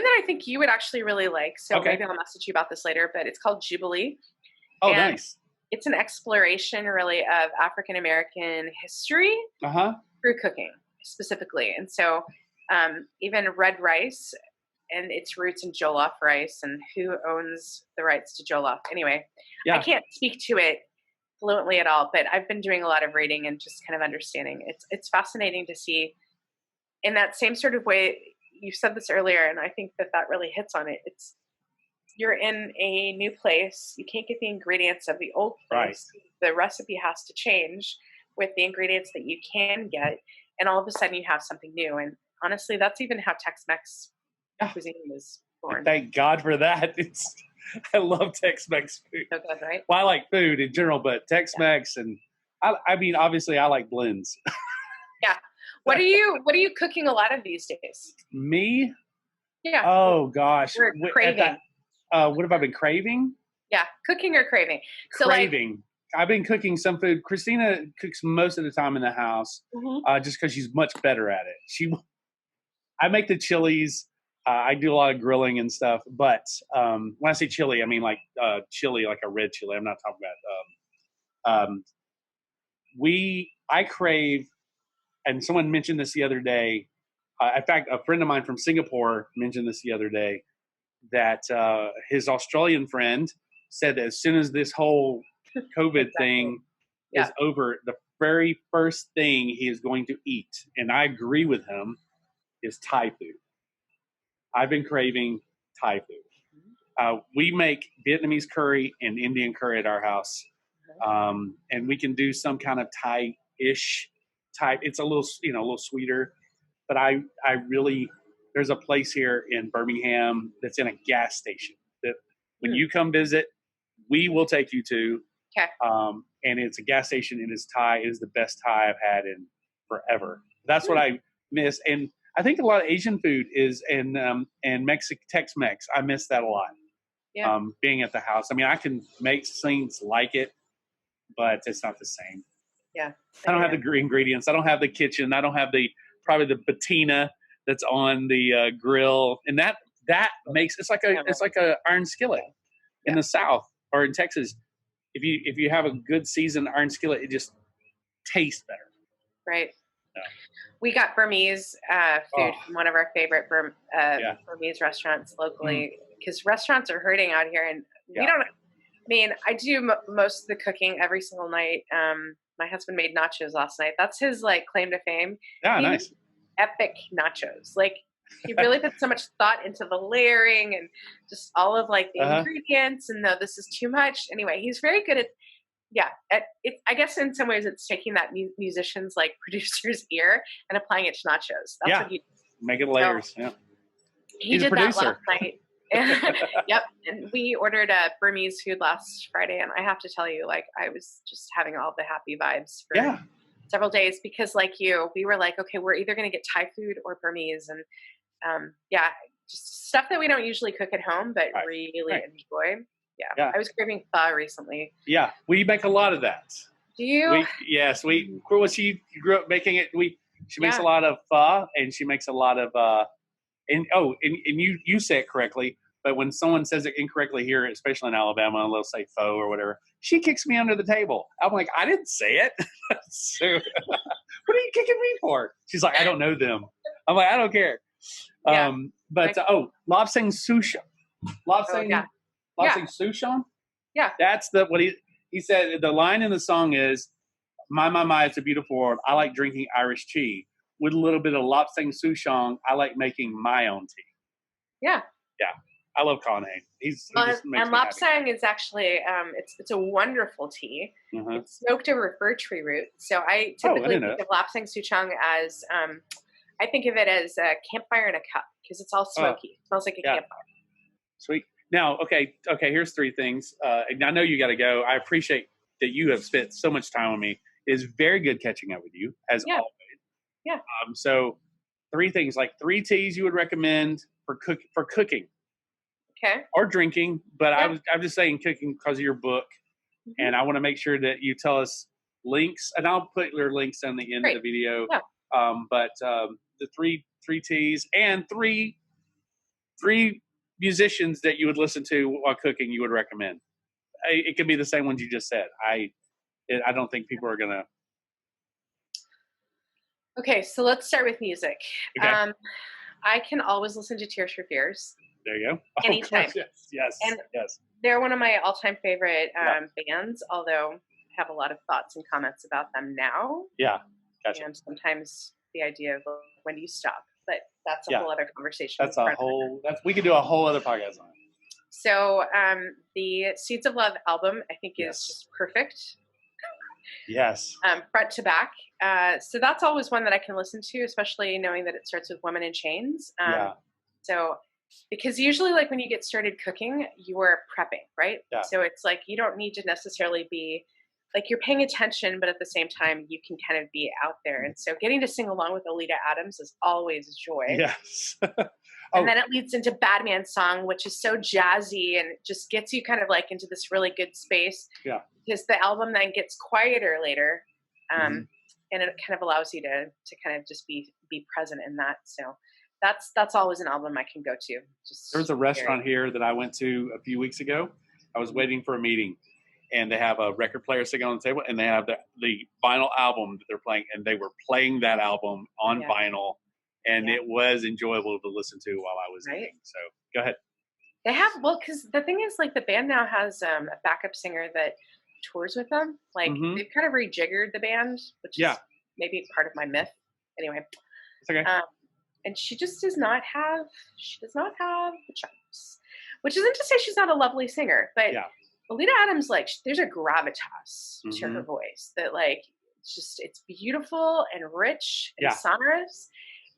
that I think you would actually really like. So Okay. maybe I'll message you about this later. But it's called Jubilee, Oh, and nice. it's an exploration really of African American history through cooking specifically. And so even red rice and its roots in jollof rice and who owns the rights to jollof. Anyway, I Yeah. can't speak to it fluently at all, but I've been doing a lot of reading and just kind of understanding. It's fascinating to see in that same sort of way. You said this earlier, and I think that really hits on it. It's you're in a new place. You can't get the ingredients of the old place. Right. The recipe has to change with the ingredients that you can get, and all of a sudden you have something new. And honestly, that's even how Tex-Mex cuisine was born. Thank God for that. I love Tex-Mex food. So good, right? Well, I like food in general, but Tex-Mex and I mean, obviously, I like blends. Yeah. What are you cooking a lot of these days? Me? Yeah. Oh gosh. Craving. What have I been craving? Yeah, cooking or craving. So craving. I've been cooking some food. Christina cooks most of the time in the house, just because she's much better at it. I make the chilies. I do a lot of grilling and stuff. But when I say chili, I mean like chili, like a red chili. I'm not talking about. I crave, and someone mentioned this the other day. In fact, a friend of mine from Singapore mentioned this the other day, that his Australian friend said that as soon as this whole COVID thing is over, the very first thing he is going to eat, and I agree with him, is Thai food. I've been craving Thai food. We make Vietnamese curry and Indian curry at our house, and we can do some kind of Thai-ish type. It's a little sweeter, but I really, there's a place here in Birmingham that's in a gas station that when you come visit, we will take you to. Okay. And it's a gas station. It is Thai. It is the best Thai I've had in forever. That's what I miss. And I think a lot of Asian food is and Tex-Mex. I miss that a lot. Yeah. Being at the house. I mean, I can make things like it, but it's not the same. Yeah. I don't have the ingredients. I don't have the kitchen. I don't have probably the patina that's on the grill, and that makes it's like a iron skillet in the South or in Texas. If you have a good seasoned iron skillet, it just tastes better. Right. Yeah. We got Burmese food from one of our favorite Burmese restaurants locally, because restaurants are hurting out here, and we don't. I mean, I do most of the cooking every single night. My husband made nachos last night. That's his claim to fame. Yeah, nice. Epic nachos. He really put so much thought into the layering and just all of like the Uh-huh. ingredients. And no, this is too much. Anyway, he's very good at, yeah. I guess in some ways it's taking that musician's like producer's ear and applying it to nachos. That's Yeah. what he. Make it So layers. Yeah. he He's a did that last producer. night. Yep. And we ordered a Burmese food last Friday, and I have to tell you, like, I was just having all the happy vibes for Yeah. several days because, like you, we were like, okay, we're either going to get Thai food or Burmese, and yeah, just stuff that we don't usually cook at home, but Right. really Right. enjoy. Yeah. Yeah. I was craving pho recently. Yeah. We make a lot of that. Do you? Yes. She grew up making it. She makes Yeah. a lot of pho, and she makes a lot of and you say it correctly, but when someone says it incorrectly here, especially in Alabama, they'll say pho or whatever. She kicks me under the table. I'm like, I didn't say it. So, what are you kicking me for? She's like, I don't know them. I'm like, I don't care. Yeah. But Lobsang Susha. Lobsang yeah. Sushan? Yeah. That's what he said. The line in the song is, my, it's a beautiful world. I like drinking Irish tea. With a little bit of Lobsang Souchong, I like making my own tea. Yeah. Yeah. I love Kanye. He just makes And me happy. lapsang is actually it's a wonderful tea. Mm-hmm. It's smoked over fir tree root. So I typically think of lapsang souchong as I think of it as a campfire in a cup because it's all smoky. It smells like a campfire. Sweet. Now, okay. Here's three things. And I know you got to go. I appreciate that you have spent so much time with me. It is very good catching up with you as always. Yeah. So, three things, like 3 teas you would recommend for cooking. Okay. Or drinking, but I'm just saying cooking because of your book, and I want to make sure that you tell us links, and I'll put your links on the end of the video. Yeah. But the three teas and three musicians that you would listen to while cooking, you would recommend. It can be the same ones you just said. I don't think people are gonna. Okay, so let's start with music. Okay. I can always listen to Tears for Fears. There you go. Anytime. Yes. And they're one of my all-time favorite bands, although I have a lot of thoughts and comments about them now. Yeah. Gotcha. And sometimes the idea of when do you stop? But that's a whole other conversation. We could do a whole other podcast on it. So the Seeds of Love album, I think, is just perfect. Yes. Front to back. So that's always one that I can listen to, especially knowing that it starts with Woman in Chains. So, because usually like when you get started cooking, you are prepping, right? Yeah. So it's like, you don't need to necessarily be like, you're paying attention, but at the same time you can kind of be out there. And so getting to sing along with Olita Adams is always a joy. Yes. And then it leads into Bad Man Song, which is so jazzy and it just gets you kind of like into this really good space. Yeah. Because the album then gets quieter later. And it kind of allows you to kind of just be present in that. So that's always an album I can go to. There's a restaurant here that I went to a few weeks ago. I was waiting for a meeting, and they have a record player sitting on the table, and they have the vinyl album that they're playing, and they were playing that album on vinyl, and it was enjoyable to listen to while I was eating. So go ahead. They have, because the thing is, like, the band now has a backup singer that tours with them. Like, they've kind of rejiggered the band, which is maybe part of my myth. Anyway. It's okay. And she just does not have the chops. Which isn't to say she's not a lovely singer, but Olita Adams, like, there's a gravitas to her voice that, like, it's beautiful and rich and sonorous,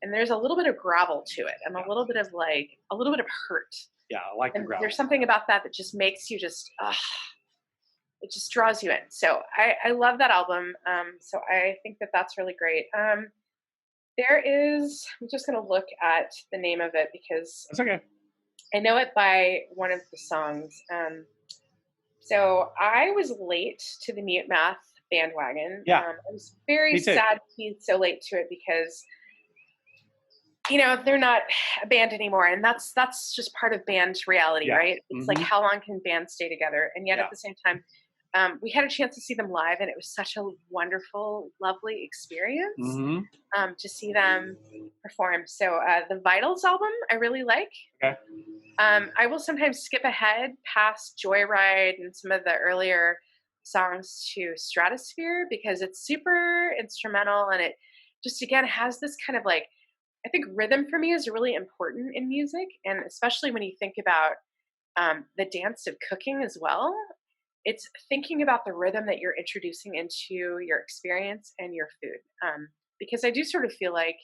and there's a little bit of gravel to it, and a little bit of hurt. Yeah, I like the gravel. There's something about that just makes you it just draws you in. So I love that album. So I think that's really great. I'm just going to look at the name of it because that's okay. I know it by one of the songs. So I was late to the Mute Math bandwagon. Yeah. I was very sad to be so late to it because, they're not a band anymore. And that's just part of band reality, right? It's like, how long can bands stay together? And yet at the same time, we had a chance to see them live, and it was such a wonderful, lovely experience to see them perform. So the Vitals album, I really like. Okay. I will sometimes skip ahead past Joyride and some of the earlier songs to Stratosphere because it's super instrumental, and it just, again, has this kind of like I think rhythm for me is really important in music, and especially when you think about the dance of cooking as well. It's thinking about the rhythm that you're introducing into your experience and your food. Because I do sort of feel like,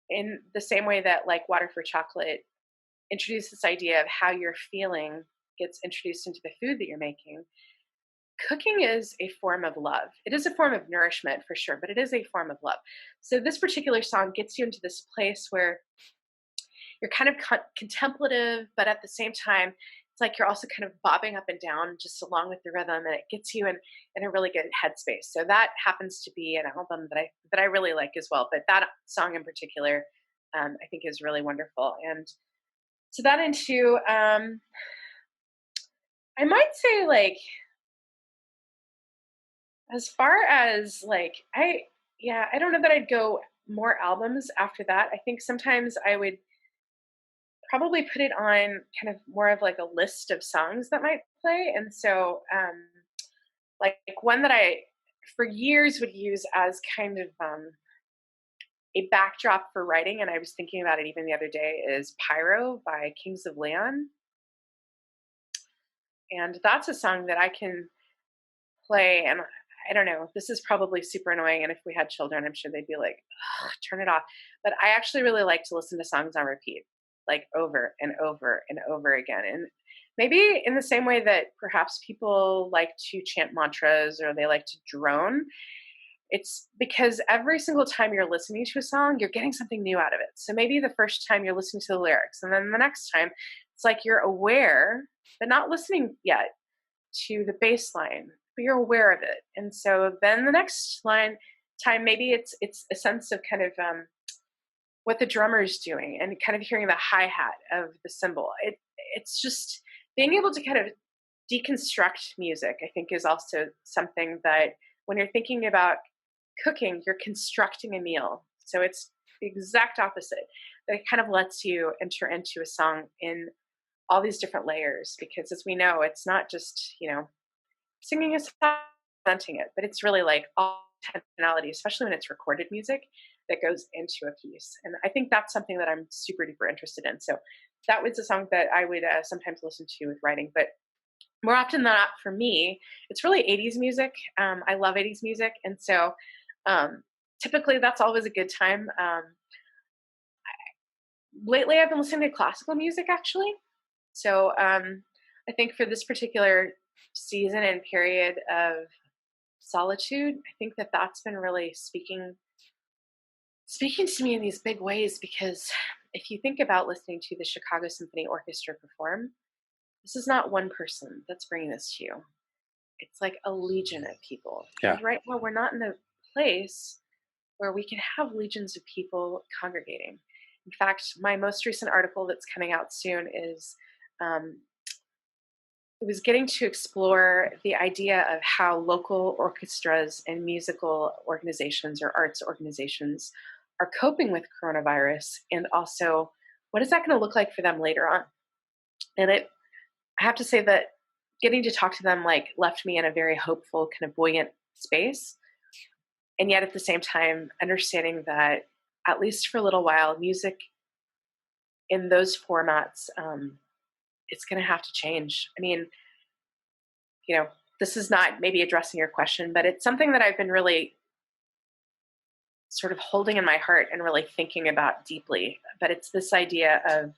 in the same way that like Water for Chocolate introduced this idea of how you're feeling gets introduced into the food that you're making, cooking is a form of love. It is a form of nourishment for sure, but it is a form of love. So this particular song gets you into this place where you're kind of contemplative, but at the same time, it's like you're also kind of bobbing up and down just along with the rhythm, and it gets you in a really good headspace. So that happens to be an album that I really like as well. But that song in particular, I think is really wonderful. And to that into, I might say like, as far as like, I don't know that I'd go more albums after that. I think sometimes I would probably put it on kind of more of like a list of songs that might play. And so, like one that I for years would use as kind of a backdrop for writing, and I was thinking about it even the other day, is Pyro by Kings of Leon. And that's a song that I can play, and I don't know, this is probably super annoying, and if we had children, I'm sure they'd be like, turn it off. But I actually really like to listen to songs on repeat, like over and over and over again. And maybe in the same way that perhaps people like to chant mantras or they like to drone, it's because every single time you're listening to a song, you're getting something new out of it. So maybe the first time you're listening to the lyrics, and then the next time it's like you're aware, but not listening yet to the bass line, but you're aware of it. And so then the next time, maybe it's a sense of kind of what the drummer is doing and kind of hearing the hi-hat of the cymbal. It's just being able to kind of deconstruct music, I think, is also something that when you're thinking about cooking, you're constructing a meal. So it's the exact opposite. That it kind of lets you enter into a song in all these different layers, because as we know, it's not just, singing a song, presenting it, but it's really like all intentionality, especially when it's recorded music, that goes into a piece. And I think that's something that I'm super duper interested in. So that was a song that I would sometimes listen to with writing, but more often than not for me, it's really 80s music. I love 80s music. And so typically that's always a good time. Lately I've been listening to classical music actually. So I think for this particular season and period of solitude, I think that that's been really speaking to me in these big ways, because if you think about listening to the Chicago Symphony Orchestra perform, this is not one person that's bringing this to you. It's like a legion of people. Yeah. And right now we're not in a place where we can have legions of people congregating. In fact, my most recent article that's coming out soon is it was getting to explore the idea of how local orchestras and musical organizations or arts organizations are coping with coronavirus, and also what is that going to look like for them later on. And I have to say that getting to talk to them left me in a very hopeful, kind of buoyant space. And yet at the same time, understanding that at least for a little while, music in those formats, it's going to have to change. I mean, this is not maybe addressing your question, but it's something that I've been really sort of holding in my heart and really thinking about deeply. But it's this idea of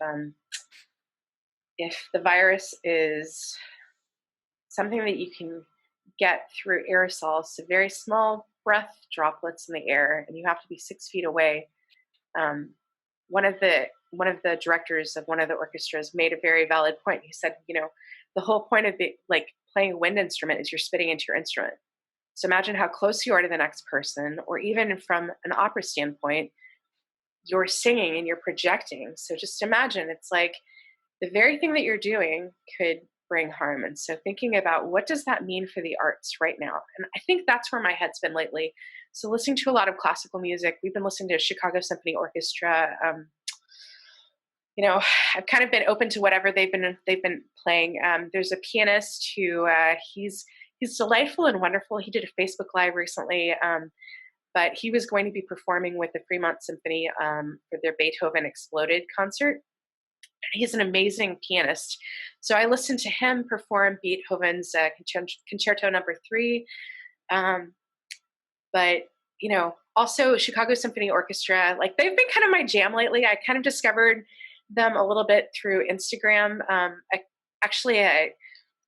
if the virus is something that you can get through aerosols, so very small breath droplets in the air, and you have to be 6 feet away. One of the directors of one of the orchestras made a very valid point. He said, the whole point of playing a wind instrument is you're spitting into your instrument. So imagine how close you are to the next person, or even from an opera standpoint, you're singing and you're projecting. So just imagine it's like the very thing that you're doing could bring harm. And so thinking about what does that mean for the arts right now? And I think that's where my head's been lately. So listening to a lot of classical music. We've been listening to Chicago Symphony Orchestra. I've kind of been open to whatever they've been playing. There's a pianist who he's delightful and wonderful. He did a Facebook Live recently. but he was going to be performing with the Fremont Symphony for their Beethoven Exploded concert. He's an amazing pianist. So I listened to him perform Beethoven's Concerto Number 3. But, also Chicago Symphony Orchestra, like they've been kind of my jam lately. I kind of discovered them a little bit through Instagram.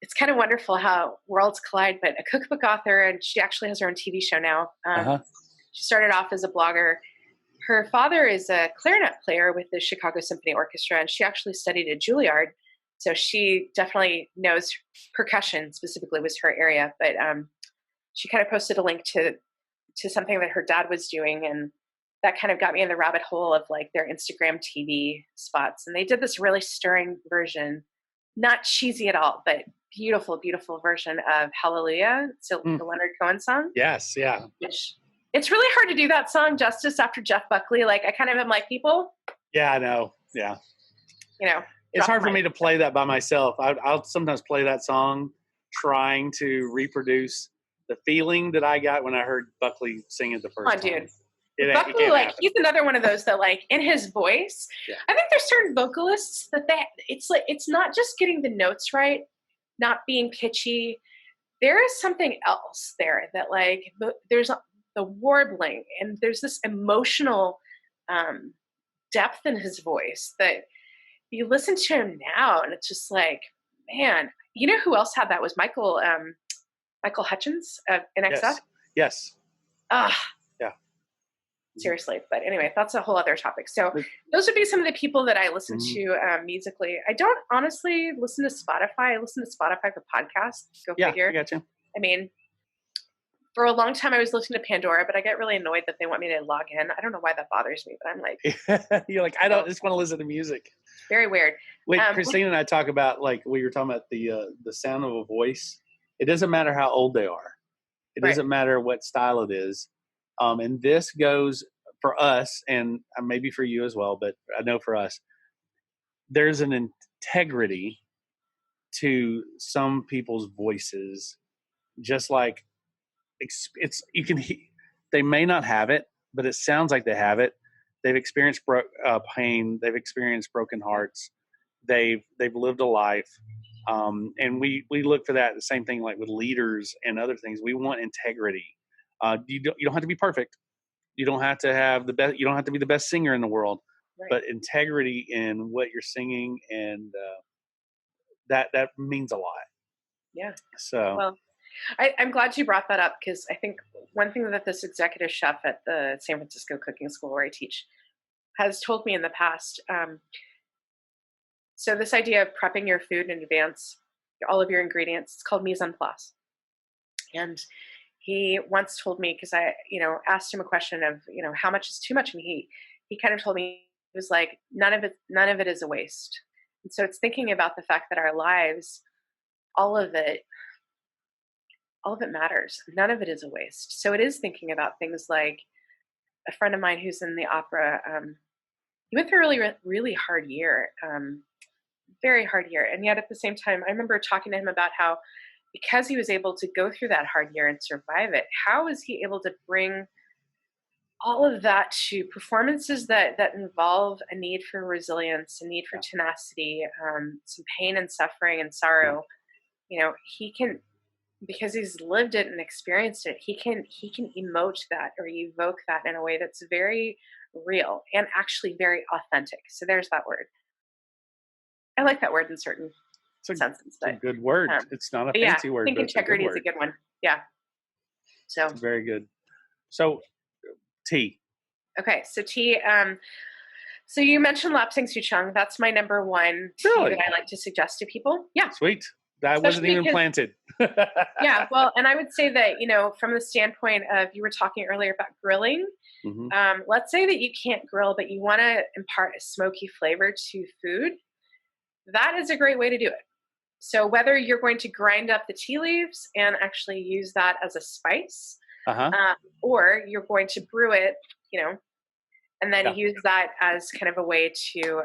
It's kind of wonderful how worlds collide, but a cookbook author, and she actually has her own TV show now. She started off as a blogger. Her father is a clarinet player with the Chicago Symphony Orchestra, and she actually studied at Juilliard. So she definitely knows percussion specifically was her area. But she kind of posted a link to something that her dad was doing, and that kind of got me in the rabbit hole of like their Instagram TV spots. And they did this really stirring version, not cheesy at all, but beautiful, beautiful version of Hallelujah. So the Leonard Cohen song. Yes. Yeah. Which it's really hard to do that song justice after Jeff Buckley. Like I kind of am like, people. Yeah, I know. Yeah. It's hard for me to play that by myself. I'll sometimes play that song trying to reproduce the feeling that I got when I heard Buckley sing it the first time. Dude. Buckley, like he's another one of those that, like, in his voice, I think there's certain vocalists that it's not just getting the notes right, not being pitchy. There is something else there that, like, there's the warbling, and there's this emotional depth in his voice that you listen to him now, and it's just like, man, you know who else had that was Michael Hutchins of NXF. Yes. Seriously. But anyway, that's a whole other topic. So those would be some of the people that I listen to musically. I don't honestly listen to Spotify. I listen to Spotify for podcasts. Go figure. I gotcha. I mean, for a long time I was listening to Pandora, but I get really annoyed that they want me to log in. I don't know why that bothers me, but I'm like, you're like, I just want to listen to music. Very weird. Wait, Christine and I talk about, like, we were talking about the sound of a voice. It doesn't matter how old they are. It doesn't matter what style it is. And this goes for us, and maybe for you as well, but I know for us, there's an integrity to some people's voices. Just like they may not have it, but it sounds like they have it. They've experienced pain. They've experienced broken hearts. They've lived a life. And we look for that. The same thing, like with leaders and other things. We want integrity. You don't have to be perfect. You don't have to have the best. You don't have to be the best singer in the world, but integrity in what you're singing, and that means a lot. Yeah. So, well, I'm glad you brought that up, because I think one thing that this executive chef at the San Francisco Cooking School where I teach has told me in the past. So this idea of prepping your food in advance, all of your ingredients, it's called mise en place. And he once told me, because I, asked him a question of, how much is too much? And he kind of told me, he was like, none of it is a waste. And so it's thinking about the fact that our lives, all of it matters. None of it is a waste. So it is thinking about things like a friend of mine who's in the opera. He went through a really, really hard year, very hard year. And yet at the same time, I remember talking to him about how, because he was able to go through that hard year and survive it, how is he able to bring all of that to performances that involve a need for resilience, a need for tenacity, some pain and suffering and sorrow. He can, because he's lived it and experienced it, he can emote that or evoke that in a way that's very real and actually very authentic. So there's that word. I like that word in certain senses. It's a good word. It's not a fancy word. I think integrity is a good one. Yeah. So very good. So tea. Okay. So tea. So you mentioned Lapsang Souchong. That's my number one tea that I like to suggest to people. Yeah. Sweet. That wasn't even planted. Yeah. Well, and I would say that, from the standpoint of, you were talking earlier about grilling. Mm-hmm. Let's say that you can't grill, but you want to impart a smoky flavor to food. That is a great way to do it. So whether you're going to grind up the tea leaves and actually use that as a spice, or you're going to brew it, and then use that as kind of a way to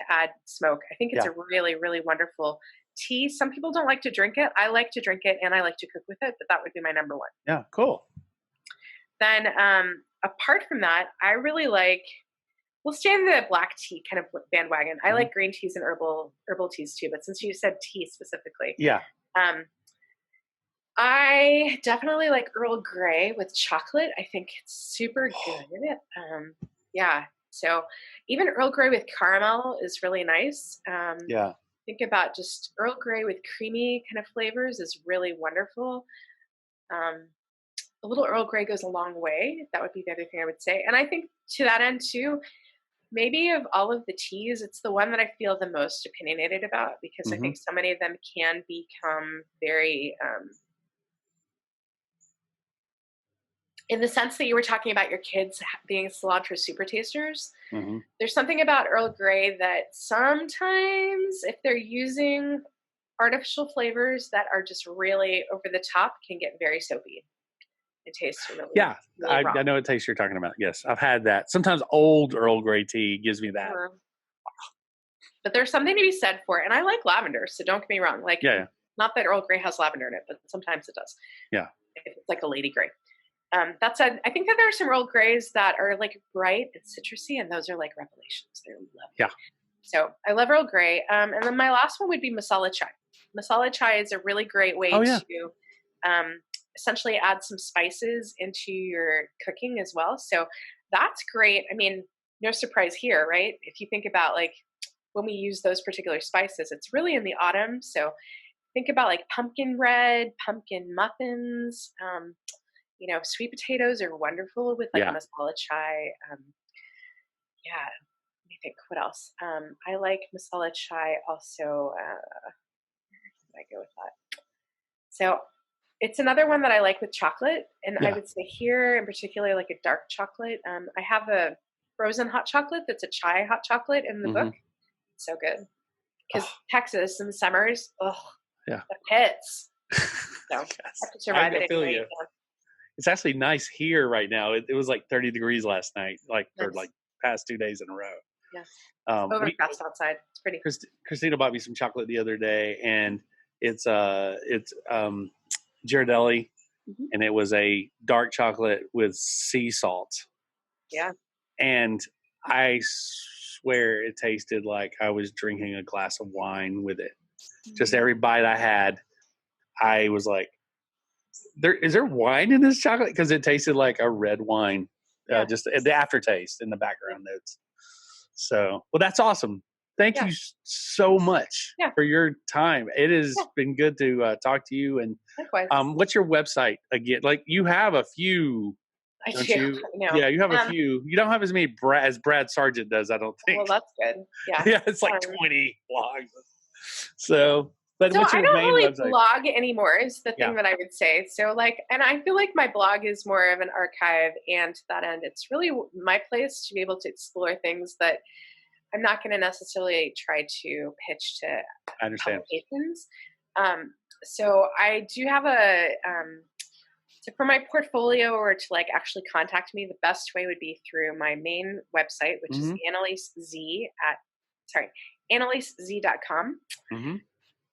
add smoke. I think it's a really, really wonderful tea. Some people don't like to drink it. I like to drink it and I like to cook with it, but that would be my number one. Yeah, cool. then apart from that, I really like, we'll stay in the black tea kind of bandwagon. I like green teas and herbal teas too, but since you said tea specifically, Yeah. I definitely like Earl Grey with chocolate. I think it's super good. Yeah. So even Earl Grey with caramel is really nice. Yeah. Think about just Earl Grey with creamy kind of flavors is really wonderful. A little Earl Grey goes a long way. That would be the other thing I would say. And I think to that end too, maybe of all of the teas, it's the one that I feel the most opinionated about, because I think so many of them can become very, in the sense that you were talking about your kids being cilantro super tasters. There's something about Earl Grey that sometimes, if they're using artificial flavors that are just really over the top, can get very soapy. It tastes really, really I know what taste you're talking about. Yes, I've had that. Sometimes old Earl Grey tea gives me that. But there's something to be said for it. And I like lavender, so don't get me wrong. Like, not that Earl Grey has lavender in it, but sometimes it does. Yeah. It's like a lady grey. That said, I think that there are some Earl Greys that are like bright and citrusy, and those are like revelations. They're lovely. Yeah. So I love Earl Grey. And then my last one would be masala chai. Masala chai is a really great way to essentially add some spices into your cooking as well. So that's great. I mean, no surprise here, right? If you think about like when we use those particular spices, it's really in the autumn. So think about like pumpkin bread, pumpkin muffins. Sweet potatoes are wonderful with like a masala chai. Let me think. What else? I like masala chai also. Where did I go with that? So it's another one that I like with chocolate. And I would say here in particular, like a dark chocolate. I have a frozen hot chocolate that's a chai hot chocolate in the book. It's so good. Because Texas in the summers, the pits. So I have to survive it. It's actually nice here right now. It was like 30 degrees last night, for like past 2 days in a row. Yes. Overcast outside. It's pretty. Christina bought me some chocolate the other day, and it's Ghirardelli, and it was a dark chocolate with sea salt. Yeah. And I swear it tasted like I was drinking a glass of wine with it. Just every bite I had, I was like, is there wine in this chocolate? Because it tasted like a red wine, just the aftertaste in the background notes. So, well, that's awesome. Thank you so much for your time. It has been good to talk to you. And what's your website again? Like, you have a few. I do. Yeah, you have a few. You don't have as many as Brad Sargent does, I don't think. Well, that's good. Yeah. Yeah, it's like 20 blogs. So, but so what's your I don't main really website? blog anymore is the thing that I would say. So like, and I feel like my blog is more of an archive, and to that end, it's really my place to be able to explore things that I'm not going to necessarily try to pitch to publications. So I do have so for my portfolio, or to like actually contact me, the best way would be through my main website, which is annelieszz.com.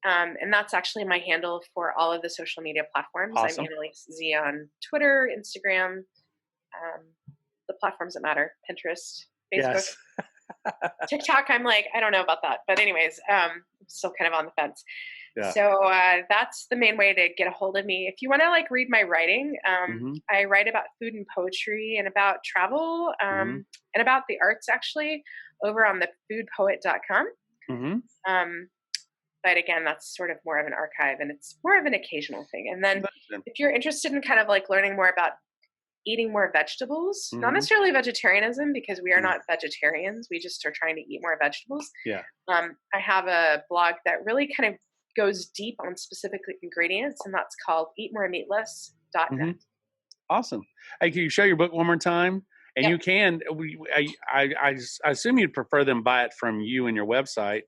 And that's actually my handle for all of the social media platforms. Awesome. I'm Annelies Z on Twitter, Instagram, the platforms that matter, Pinterest, Facebook. Yes. TikTok, I'm like, I don't know about that. But anyways, I'm still kind of on the fence. Yeah. So that's the main way to get a hold of me. If you want to like read my writing, I write about food and poetry and about travel and about the arts actually over on thefoodpoet.com. But again, that's sort of more of an archive, and it's more of an occasional thing. And then if you're interested in kind of like learning more about eating more vegetables, not necessarily vegetarianism, because we are not vegetarians. We just are trying to eat more vegetables. Yeah. I have a blog that really kind of goes deep on specific ingredients, and that's called eatmoremeatless.net. Awesome. Hey, can you show your book one more time? And you can, I assume you'd prefer them buy it from you and your website.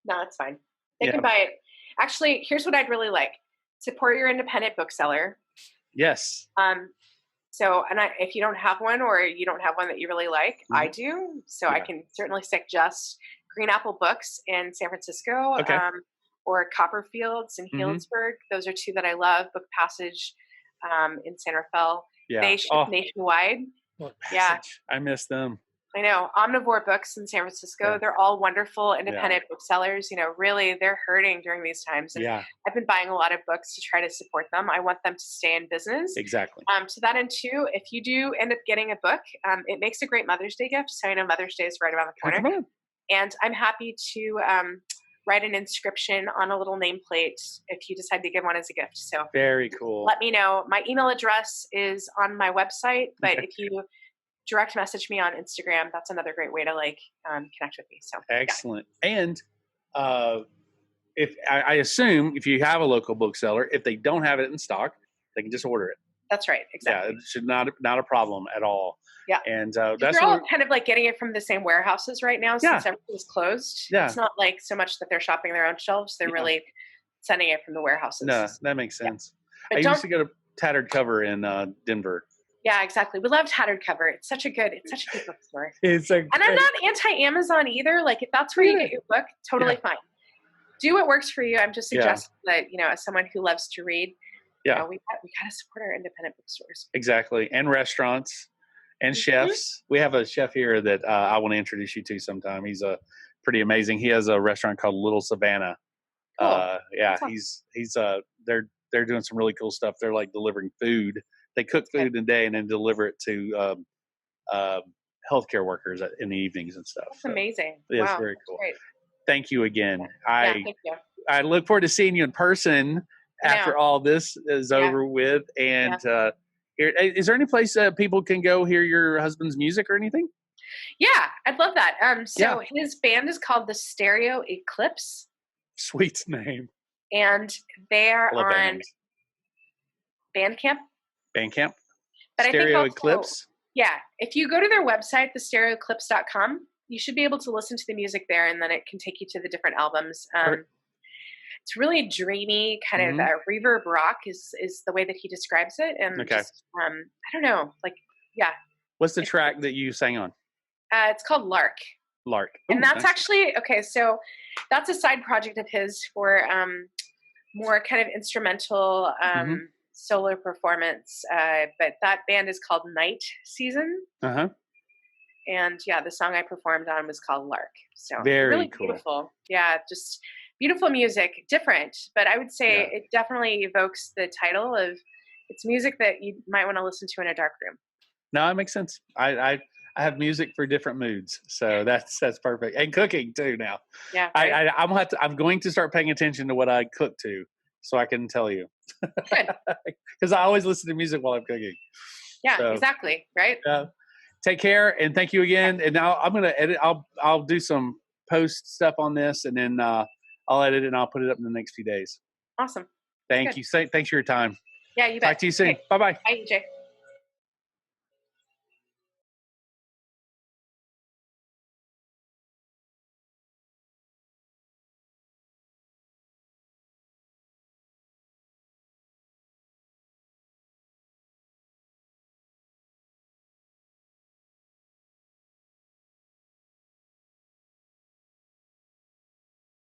No, that's fine. They can buy it. Actually, here's what I'd really like. Support your independent bookseller. Yes. So, and if you don't have one, or you don't have one that you really like, I do. So I can certainly suggest Green Apple Books in San Francisco, or Copperfields in Healdsburg. Those are two that I love. Book Passage in Zijderveld. Yeah. They ship nationwide. Yeah. I miss them. I know. Omnivore Books in San Francisco, Yeah. they're all wonderful independent booksellers. Really, they're hurting during these times. And I've been buying a lot of books to try to support them. I want them to stay in business. Exactly. To that end, too, if you do end up getting a book, it makes a great Mother's Day gift. So I know Mother's Day is right around the corner. Come on. And I'm happy to write an inscription on a little nameplate if you decide to give one as a gift. So very cool. Let me know. My email address is on my website, but if you direct message me on Instagram, that's another great way to connect with me. So excellent. And if I assume if you have a local bookseller, if they don't have it in stock, they can just order it. That's right. Exactly. Yeah, it should not a problem at all. Yeah. And that's all kind of like getting it from the same warehouses right now since everything's closed. Yeah. It's not like so much that they're shopping their own shelves. They're really sending it from the warehouses. No, that makes sense. I used to go to Tattered Cover in Denver. Yeah, exactly. We love Tattered Cover. It's such a good bookstore. And I'm not anti-Amazon either. Like if that's where you get your book, totally fine. Do what works for you. I'm just suggesting that, as someone who loves to read, we got to support our independent bookstores. Exactly. And restaurants and chefs. We have a chef here that I want to introduce you to sometime. He's pretty amazing. He has a restaurant called Little Savannah. Cool. They're doing some really cool stuff. They're like delivering food. They cook food in a day and then deliver it to healthcare workers in the evenings and stuff. That's amazing. It's very cool. Great. Thank you again. Thank you. I look forward to seeing you in person after all this is over with. And is there any place people can go hear your husband's music or anything? Yeah, I'd love that. His band is called the Stereo Eclipse. Sweet name. And they are on Bandcamp. But Stereo Eclipse? Yeah. If you go to their website, thestereoeclipse.com, you should be able to listen to the music there, and then it can take you to the different albums. It's really dreamy, kind of reverb rock is the way that he describes it. And just, I don't know, What's the track that you sang on? It's called Lark. Lark. Ooh, and that's actually, so that's a side project of his for more kind of instrumental solo performance. But that band is called Night Season. Uh-huh. And the song I performed on was called Lark. So very really cool. Beautiful. Yeah, just beautiful music, different. But I would say it definitely evokes the title of it's music that you might want to listen to in a dark room. No, it makes sense. I have music for different moods, so that's perfect. And cooking too now. Yeah, right. I'm going to start paying attention to what I cook to, so I can tell you. Good. Because I always listen to music while I'm cooking. Yeah, exactly. Right. Take care and thank you again. And now I'm going to edit. I'll do some post stuff on this, and then I'll edit it and I'll put it up in the next few days. Awesome. Thank you. Thanks for your time. Yeah, you bet. Talk to you soon. Okay. Bye-bye. Bye, EJ.